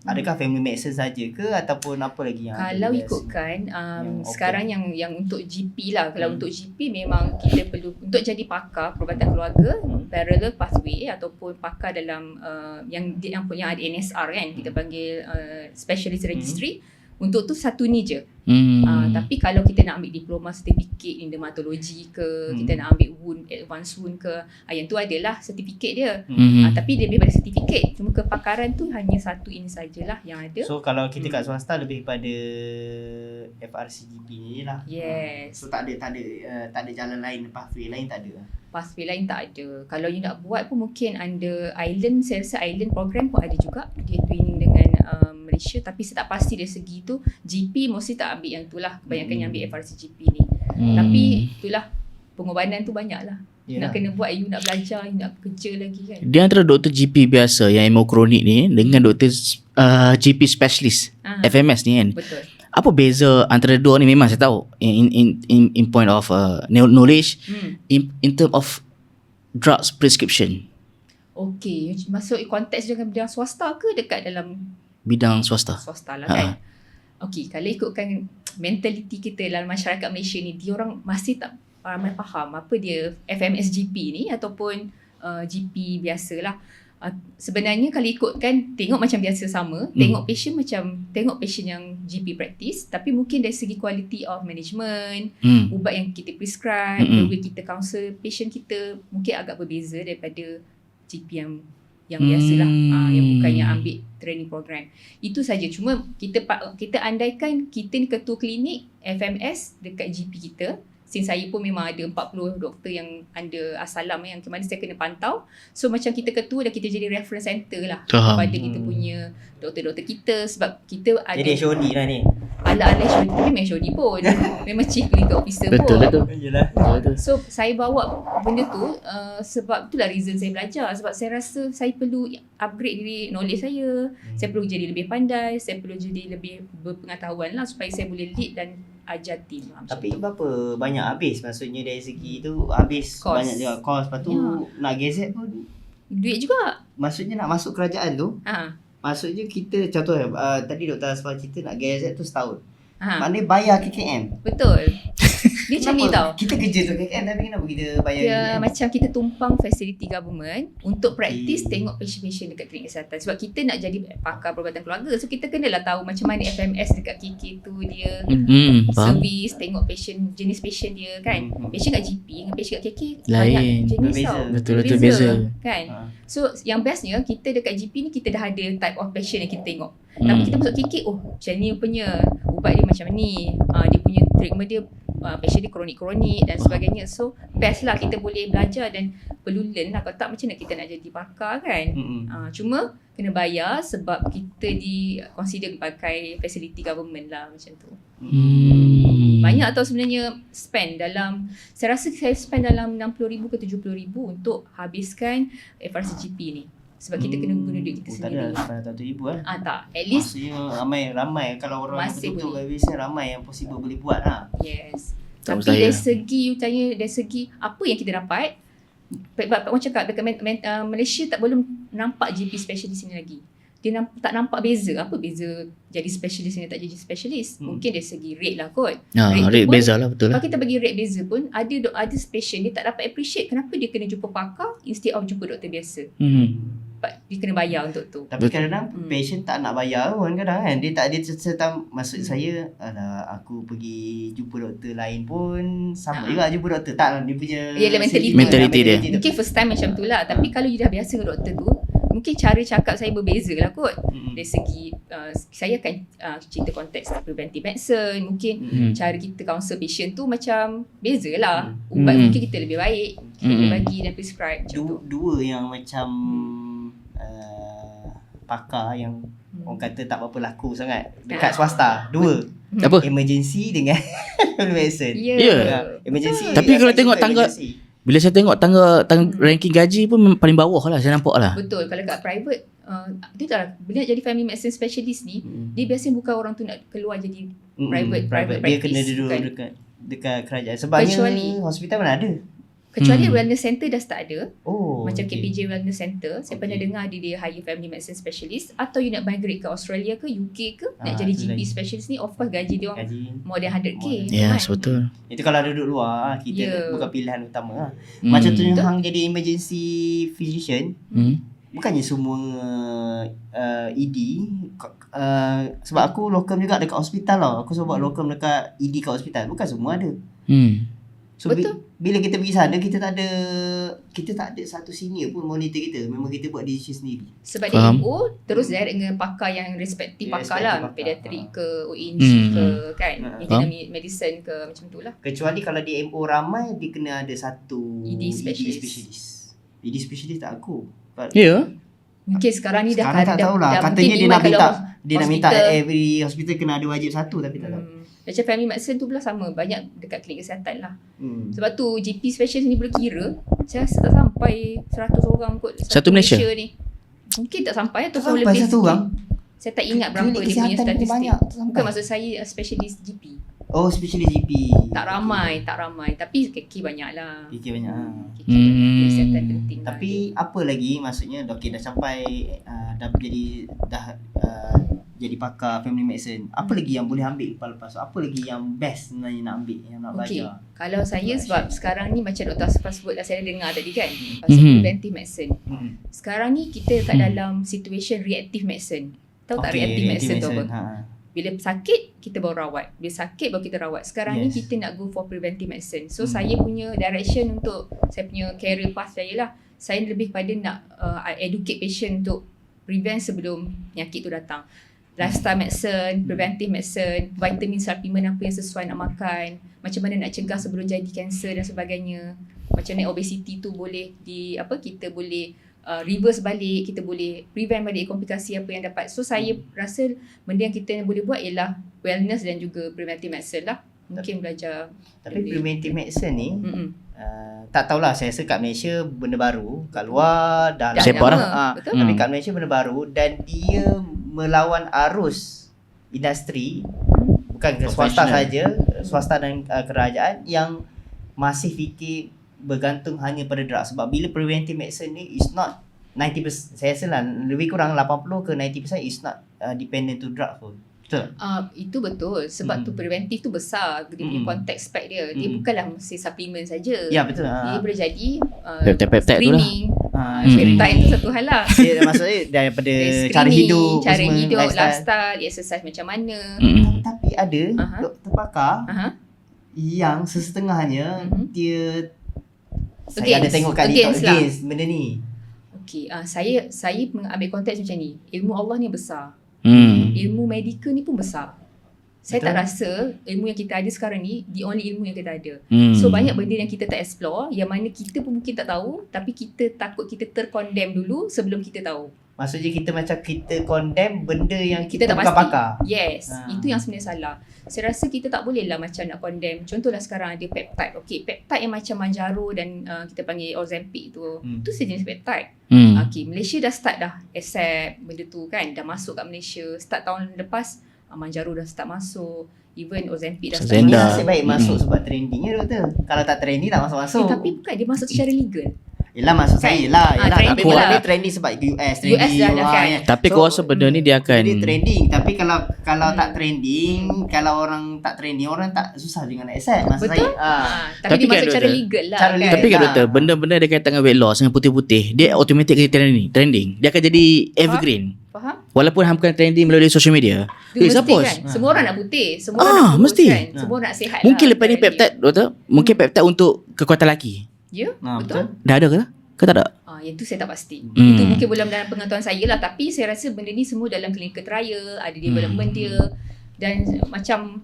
adakah family medicine saja ke ataupun apa lagi yang Kalau ada ikutkan yang sekarang yang untuk GP lah. Kalau untuk GP memang kita perlu untuk jadi pakar perubatan keluarga, parallel pathway ataupun pakar dalam yang ada NSR kan, kita panggil specialist registry. Untuk tu satu ni je. Tapi kalau kita nak ambil diploma certificate in dermatologi ke, kita nak ambil wound, advanced wound ke, yang tu adalah sertifikat dia. Tapi dia lebih pada sertifikat. Cuma kepakaran tu hanya satu ini sajalah yang ada. So kalau kita kat swasta lebih pada FRCGP ni lah. Yes. So tak ada jalan lain, pathway lain tak ada. Pathway lain tak ada. Kalau you nak buat pun mungkin under island, saya rasa island program pun ada juga. Dia twinning dengan Malaysia, tapi saya tak pasti dari segi tu. GP mostly tak ambil yang tu lah. Kebanyakan yang ambil FRCGP ni. Tapi itulah, pengorbanan tu banyak lah. Nak kena buat, you nak belajar, you nak kerja lagi kan. Dia antara doktor GP biasa yang hemokronik ni dengan doktor GP specialist FMS ni kan. Betul. Apa beza antara dua ni? Memang saya tahu in point of knowledge, in term of drugs prescription. Okay, masuk konteks dengan bidang swasta ke dekat dalam Bidang swasta. Swasta lah kan. Okay, kalau ikutkan mentaliti kita dalam masyarakat Malaysia ni, dia orang masih tak ramai faham apa dia FMSGP ni ataupun GP biasalah. Sebenarnya kalau ikutkan, tengok macam biasa sama, tengok patient yang GP practice, tapi mungkin dari segi quality of management, ubat yang kita prescribe, the way kita counsel patient kita mungkin agak berbeza daripada GP yang biasalah, yang bukannya ambil training program. Itu saja. Cuma kita andaikan kita ni ketua klinik FMS dekat GP kita. Since saya pun memang ada 40 doktor yang under Asalam yang ke mana saya kena pantau. So macam kita ketua dan kita jadi reference center lah kepada kita punya doktor-doktor kita, sebab kita ada. Jadi HOD lah ni. Ala-ala HOD, tapi memang HOD pun. Memang chief clinical officer pun. Betul. Yelah. So saya bawa benda tu sebab itulah reason saya belajar. Sebab saya rasa saya perlu upgrade diri, knowledge saya. Saya perlu jadi lebih pandai, saya perlu jadi lebih berpengetahuan lah supaya saya boleh lead dan ajar tim. Tapi berapa banyak habis? Maksudnya dari segi tu habis Cost. banyak juga cost. Lepas tu nak gazette pun duit juga. maksudnya nak masuk kerajaan tu. Maksudnya kita contoh tadi Dr. Asfar cerita nak gazette tu setahun. Maknanya bayar KKM. Betul. Dia macam ni tau. Kita kerja tu KKM tapi kenapa kita bayar Dia KKM? macam kita tumpang fasiliti government untuk praktis tengok patient-patient dekat klinik kesihatan. Sebab kita nak jadi pakar perubatan keluarga. So kita kenalah tahu macam mana FMS dekat KK tu dia. Faham. Servis, tengok patient, jenis patient dia kan. Patient kat GP dengan patient kat KK Lain. banyak jenis Berbeza. tau. Betul-betul beza. Kan. So yang bestnya kita dekat GP ni kita dah ada type of patient yang kita tengok. Tapi kita masuk KK, macam ni punya ubat dia macam ni. Dia punya treatment dia patient dia kronik-kronik dan sebagainya. So best lah kita boleh belajar dan perlu learn lah. Kalau tak macam mana kita nak jadi pakar kan. Cuma kena bayar sebab kita di consider pakai facility government lah macam tu. Banyak tau sebenarnya spend dalam, saya rasa saya spend dalam 60,000 ke 70,000 untuk habiskan FRCGP ni. Sebab kita kena guna duit kita sendiri. Tak ada 800,000 lah. Tak, at least Maksudnya ramai kalau orang Masih betul-betul boleh. biasanya ramai yang possible boleh buat lah. yes. Tak Tapi dari mustahil. segi, you tanya dari segi apa yang kita dapat, macam cakap dekat Malaysia tak belum nampak GP specialist ni lagi. Dia tak nampak beza. Apa beza jadi specialist ni tak jadi specialist? Mungkin dari segi rate lah kot. Rate tu pun, beza lah, betul lah. kalau kita bagi rate beza pun, ada patient dia tak dapat appreciate kenapa dia kena jumpa pakar instead of jumpa doktor biasa. Dia kena bayar untuk tu. Tapi kadang-kadang patient tak nak bayar pun kadang kan. Dia tak ada serta maksud saya, alah aku pergi jumpa doktor lain pun sama juga jumpa doktor. Tak, dia punya Yelah, mentality. Mentality dia. Mungkin first time macam tu lah. Tapi kalau you dah biasa dengan doktor tu, mungkin cara cakap saya berbeza lah kot. Dari segi saya akan cerita konteks preventive medicine. Mungkin cara kita counsel patient tu macam beza lah. Ubat mungkin kita lebih baik, kita boleh bagi dan prescribe macam tu. Dua yang macam pakar yang orang kata tak berapa laku sangat dekat swasta. Dua. Apa? Emergency dengan medicine. Ya. Emergency. Tapi kalau tengok tangga, emergency. bila saya tengok tangga ranking gaji pun paling bawah lah, saya nampak lah. Betul. Kalau kat private, dia tak lah. Bila nak jadi family medicine specialist ni, dia biasanya bukan orang tu nak keluar jadi private Dia practice. kena duduk Bukan. dekat kerajaan. Sebabnya Kecuali- hospital mana ada. Kecuali wellness center dah start ada. Macam okay. KPJ Wellness Center. Saya pernah dengar dia hire family medicine specialist. Atau you nak migrate ke Australia ke UK ke, nak jadi tu GP lagi. specialist ni, of course gaji dia orang Gaji. more than 100k. Yes, kan? betul. Itu kalau duduk luar, kita Ya. bukan pilihan utama lah. Macam tu Betul. hang jadi emergency physician, bukannya semua ED sebab aku locum juga dekat hospital tau. Aku sebab locum dekat ED kat hospital. Bukan semua ada. So Betul. bila kita pergi sana kita tak ada satu senior pun monitor kita. Memang kita buat decision sendiri. Sebab dia MO terus direct dengan pakar yang respektif pakar lah, pediatrik ke ONG ke kan, internal medicine ke macam tu lah. Kecuali kalau di MO ramai dia kena ada satu ED specialist. ED specialist tak aku. Ya. Mungkin sekarang ni dah Sekarang tak tahulah. dah Katanya dia nak kalau minta hospital, every hospital kena ada wajib satu tapi tak tahu. macam family medicine tu pula sama, banyak dekat klinik kesihatan lah. Sebab Sebab tu GP specialist ni boleh kira, saya rasa tak sampai 100 orang kot Satu Malaysia? ni. Mungkin tak sampai atau sampai lebih satu sikit. orang. Saya tak ingat berapa Klinik dia punya kesihatan pun statistik. banyak tak sampai. Bukan maksud saya specialist GP. Oh, specialist GP. Tak ramai. Tapi KK banyak lah. KK banyak. KK banyak. Kesihatan penting lah. Tapi apa lagi maksudnya okey dah sampai jadi pakar family medicine. Apa lagi yang boleh ambil lepas? Apa lagi yang best sebenarnya nak ambil, yang nak Okey, belajar? kalau saya sebab sekarang ni macam Dr. Asfar sebut dah, saya dengar tadi kan, pasal preventive medicine. Sekarang ni kita kat dalam situation reactive medicine. Tahu tak reactive medicine tu apa? Bila sakit, kita baru rawat. Bila sakit, baru kita rawat. Sekarang ni kita nak go for preventive medicine. So, saya punya direction untuk saya punya career path saya lah. Saya lebih pada nak educate patient untuk prevent sebelum penyakit tu datang. Lifestyle medicine, preventive medicine, vitamin supplement apa yang sesuai nak makan, macam mana nak cegah sebelum jadi kanser dan sebagainya. Macam mana obesity tu boleh kita boleh reverse balik, kita boleh prevent balik komplikasi apa yang dapat. So saya rasa benda yang kita boleh buat ialah wellness dan juga preventive medicine lah. Mungkin belajar. Tapi preventive medicine ni tak tahulah, saya rasa kat Malaysia benda baru, kat luar dah Sepak lama. Betul. Tapi kat Malaysia benda baru dan dia melawan arus industri, bukan ke swasta saja, swasta dan kerajaan yang masih fikir bergantung hanya pada drug. Sebab bila preventive medicine ni is not 90%, saya rasa lah lebih kurang 80 ke 90% is not dependent to drug pun. Betul? Itu betul. Sebab tu preventif tu besar. Dia punya konteks spek dia. Dia bukanlah mesti suplemen saja. Ya, betul. Dia boleh jadi peptide tu lah. screening. Peptide tu satu hal lah. Dia maksudnya daripada cara hidup, cara semua, hidup, lifestyle, exercise macam mana. Tapi ada doktor pakar yang sesetengahnya dia saya ada tengok kat TikTok against benda ni. Okey, saya mengambil konteks macam ni. Ilmu Allah ni besar. Ilmu medical ni pun besar. Saya tak rasa ilmu yang kita ada sekarang ni the only ilmu yang kita ada. So banyak benda yang kita tak explore, yang mana kita pun mungkin tak tahu, tapi kita takut kita terkondem dulu sebelum kita tahu. Maksudnya kita macam kita condemn benda yang Kita kita tak bukan pasti. pakar. Yes, itu yang sebenarnya salah. Saya rasa kita tak boleh lah macam nak condemn. Contohlah sekarang ada peptide. Okey, peptide yang macam Manjaro dan kita panggil Ozempic tu. Itu sejenis peptide. Okey, Malaysia dah start dah accept benda tu kan. Dah masuk kat Malaysia. Start tahun lepas Manjaro dah start masuk. Even Ozempic dah start Zenda. masuk. Nasib baik masuk sebab trendingnya doktor. Kalau tak trending tak masuk-masuk. Tapi bukan dia masuk secara legal. Yelah maksud saya yelah. Tapi trending orang lah. ni trending sebab US trending. US dah kan. Tapi kau rasa benda ni dia akan Dia trending. Tapi kalau tak trending, kalau orang tak trending, orang tak susah juga nak accept. Maksud Betul? saya. Tapi Tapi dia kan masuk secara doktor, legal lah cara kan. legal. Tapi kan Lah. doktor, benda-benda dia kaitan dengan weight loss yang putih-putih, dia automatic jadi trending. Dia akan jadi evergreen. Faham? Walaupun hang bukan trending melalui social media. Dia mesti suppose. kan. Semua orang nak putih. Semua orang nak kurus mesti. kan. Semua orang nak sihat Mungkin lah. lepas ni peptide doktor, mungkin peptide untuk kekuatan lelaki. Ya, betul. Dah ada ke tak? Ke tak ada? Yang tu saya tak pasti. Itu mungkin belum dalam pengetahuan saya lah. Tapi saya rasa benda ni semua dalam clinical trial. Ada development dia. Dan macam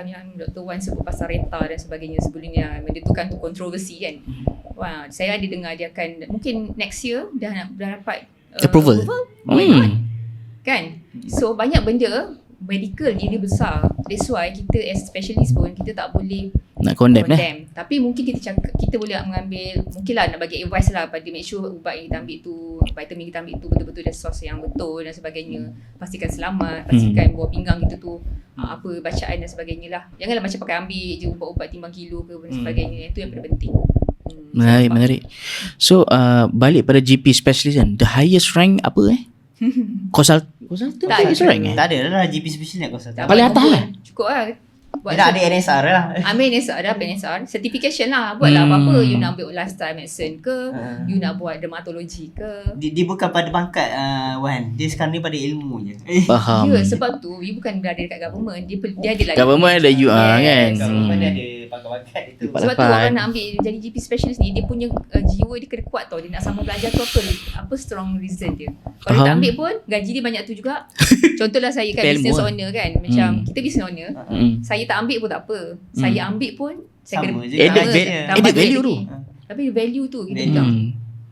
yang Dr. Wan sebut pasal Reta dan sebagainya sebelumnya. Benda tu kan tu kontroversi kan. Wah, saya ada dengar dia akan mungkin next year dah dapat Approval. Why not? Kan? So banyak benda medical ni dia besar. That's why kita as specialist pun kita tak boleh Nak condemn Tapi mungkin kita boleh mengambil, mungkinlah nak bagi advice lah pada make sure ubat yang kita ambil tu, vitamin kita ambil tu betul-betul dari source yang betul dan sebagainya. Pastikan selamat, pastikan buah pinggang kita tu apa bacaan dan sebagainya lah. Janganlah macam pakai ambil je ubat-ubat timbang kilo ke dan sebagainya. Itu yang paling penting. Menarik. So balik pada GP specialist kan, the highest rank apa Consultant Tak, highest rank Tak ada lah GP specialist nak kau Tak Paling apa, atas cukup lah. Cukup lah. Buat Dia nak ada NSR lah. ambil NSR dah, NSR certification lah. Buatlah apa-apa. You nak ambil lifestyle medicine ke, you nak buat dermatologi ke. Dia bukan pada pangkat Wan. Dia sekarang ni pada ilmu je. Faham. Ya, sebab tu you bukan berada dekat government. Dia ada lah. Government ada you kan. Government ada pangkat-pangkat itu. Sebab tu Lapan. orang nak ambil jadi GP specialist ni, dia punya jiwa dia kena kuat tau. Dia nak sambung belajar tu apa strong reason dia. Kalau dia tak ambil pun gaji dia banyak tu juga. Contohlah saya kan Ilmu business lah. owner kan. Macam kita business owner, saya tak ambil pun tak apa. Saya ambil pun saya Sama kena je. Edit Sama je. edit value tu. Tapi value tu kita Value. pegang.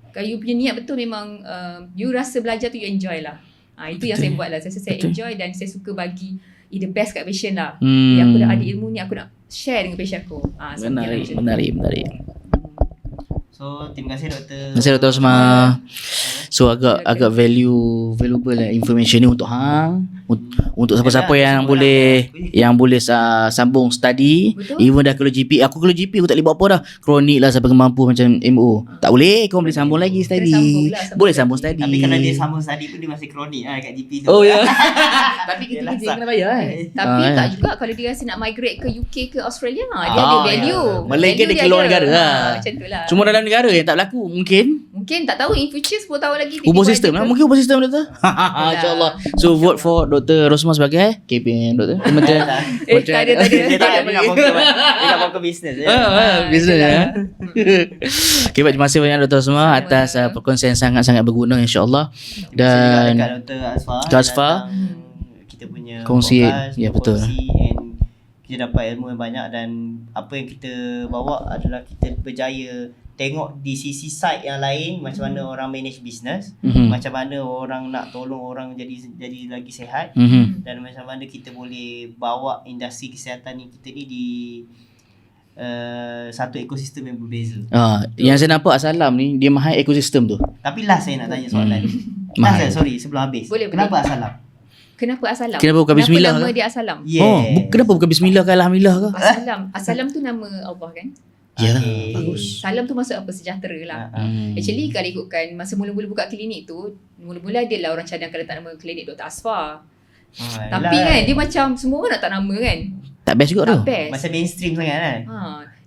Kalau you punya niat betul memang you rasa belajar tu you enjoy lah. Itu yang saya buat lah. Saya enjoy dan saya suka bagi the best kat patient lah. Yang aku dah ada ilmu ni, aku nak share dengan patient aku. Menarik. So, terima kasih doktor. Terima kasih Dr. Rosma. So agak valuable lah information ni untuk hang, untuk siapa-siapa yang boleh sambung study. Betul. Even dah kalau GP, aku kalau GP aku tak boleh buat apa dah. Kronik lah sampai mampu macam MO. Tak boleh, kau boleh sambung lagi study. sambung lah, sambung Boleh study. sambung study. Tapi kalau dia sambung study pun dia masih kronik lah kat GP tu. Oh ya. Tapi Yelah, kita kena bayar kan. Tapi Ah, tak juga kalau dia rasa nak migrate ke UK ke Australia dia ada Ah, value. ya. Melainkan Value dia keluar ada. negara lah. Macam tu lah. Cuma dalam negara yang tak berlaku Mungkin tak tahu in future 10 tahun lagi ubah tiba-tiba sistem ada lah. ke- Mungkin ubah sistem doktor. InsyaAllah. So vote for Dr. Rosma sebagai KPM doktor. Kementerian tak ada. Dia tak nak fokus bisnes je. Business ya. Okay, terima kasih banyak Dr. Rosma atas perkongsian sangat-sangat berguna insya-Allah. Dan dekat Dr. Asfar. Dr. Asfar. Kita punya Kongsi. podcast, Ya, betul. berkongsi and kita dapat ilmu yang banyak dan apa yang kita bawa adalah kita berjaya tengok di sisi side yang lain macam mana orang manage business, macam mana orang nak tolong orang jadi lagi sihat dan macam mana kita boleh bawa industri kesihatan ni kita ni di satu ekosistem yang berbeza. Yang saya nampak Asalam ni dia mahal ekosistem tu. Tapi last saya nak tanya soalan ni. Mahal. Sorry sebelum habis. Boleh, Kenapa Asalam? Kenapa Asalam? Kenapa bukan Bismillah Nama ke? dia Asalam? Kenapa bukan Bismillah ke Alhamdulillah ke? Asalam tu nama Allah kan? Ya, Okay. bagus. Salam tu maksud apa? Sejahtera lah. Hmm. Actually kalau ikutkan masa mula-mula buka klinik tu, mula-mula dia lah orang cadangkan letak nama klinik Dr. Asfar. Tapi kan dia macam semua orang nak tak nama kan? Tak best juga tu. Tak best. Macam mainstream sangat kan?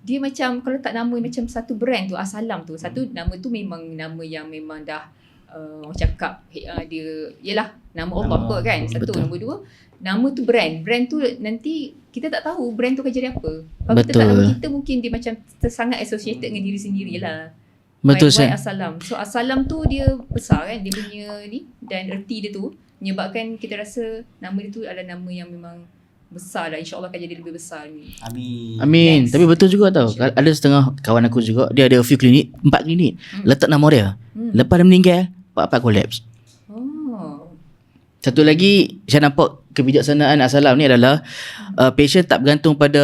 Dia macam kalau tak nama macam satu brand tu Asalam tu. Satu nama tu memang nama yang memang dah orang cakap dia yalah nama Allah kot kan. Satu. Betul. Nombor dua, nama tu brand. Brand tu nanti kita tak tahu brand tu akan jadi apa. Kalau kita Betul. tak nama kita mungkin dia macam sangat associated dengan diri sendiri lah. Betul, Why Ustaz. Asalam. So Asalam tu dia besar kan dia punya ni dan erti dia tu menyebabkan kita rasa nama dia tu adalah nama yang memang besar lah. InsyaAllah akan jadi lebih besar ni. Amin. Next. Tapi betul juga tau. Ada setengah kawan aku juga, dia ada a few klinik, 4 klinik. Letak nama dia. Lepas dia meninggal, 4 collapse. Oh. Satu lagi saya nampak kebijaksanaan Asalam ni adalah patient tak bergantung pada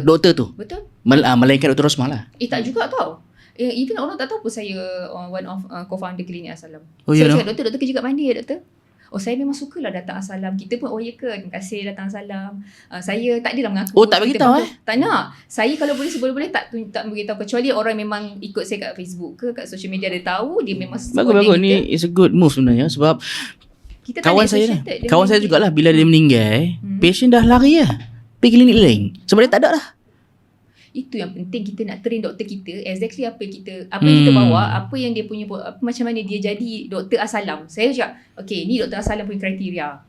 doktor tu. Betul? Melainkan Dr. Rosma lah. Tak juga tau. Even orang tak tahu pun saya one of co-founder klinik Asalam. Oh, So ya, cakap, doktor kerja kat mana ya doktor? Oh saya memang sukalah datang Asalam. Kita pun oh ya ke? Terima kasih datang Asalam. Saya tak adalah mengaku. Oh, tak bagi kita tahu, betul. Tak nak. Saya kalau boleh seboleh-boleh tak beritahu kecuali orang memang ikut saya kat Facebook ke kat social media dia tahu dia memang Bagus-bagus ni is a good move sebenarnya sebab kita tak kawan ada saya lah. associated dengan Kawan saya dia. jugalah bila dia meninggal, patient dah lari lah. Pergi klinik lain. Sebab dia tak ada lah. Itu yang penting kita nak train doktor kita exactly apa yang kita bawa, apa yang dia punya macam mana dia jadi doktor Asalam. Saya cakap, okay ni doktor Asalam punya kriteria.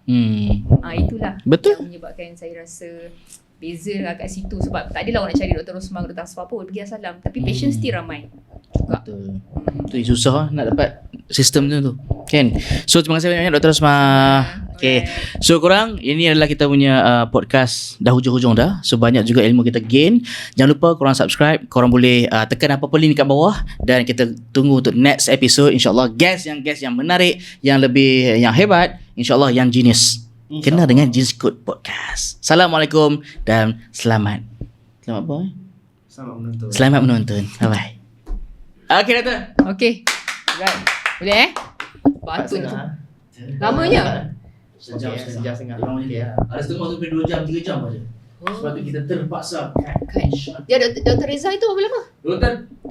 Itulah Betul. yang menyebabkan saya rasa beza lah kat situ sebab tak adalah orang nak cari Dr. Rosma, Dr. Asfar pun pergi Asalam tapi patient still ramai juga. Betul. Itu susah nak dapat sistem tu kan. So terima kasih banyak Dr. Rosma. Okay. So korang, ini adalah kita punya podcast dah hujung-hujung dah. So banyak juga ilmu kita gain. Jangan lupa korang subscribe. Korang boleh tekan apa-apa link kat bawah. Dan kita tunggu untuk next episode. InsyaAllah guest yang menarik, yang lebih, yang hebat. InsyaAllah yang genius. Kena dengan Jeans Code Podcast. Assalamualaikum dan selamat. Selamat apa? Selamat menonton. Bye-bye. Okay, Doktor. Okay. Right. Boleh Patut lamanya. Sejam setengah. Ada setengah tu 2 jam, 3 jam aja. Sebab tu kita terpaksa Kan. Dia Dr. Reza itu berapa lama? Doktor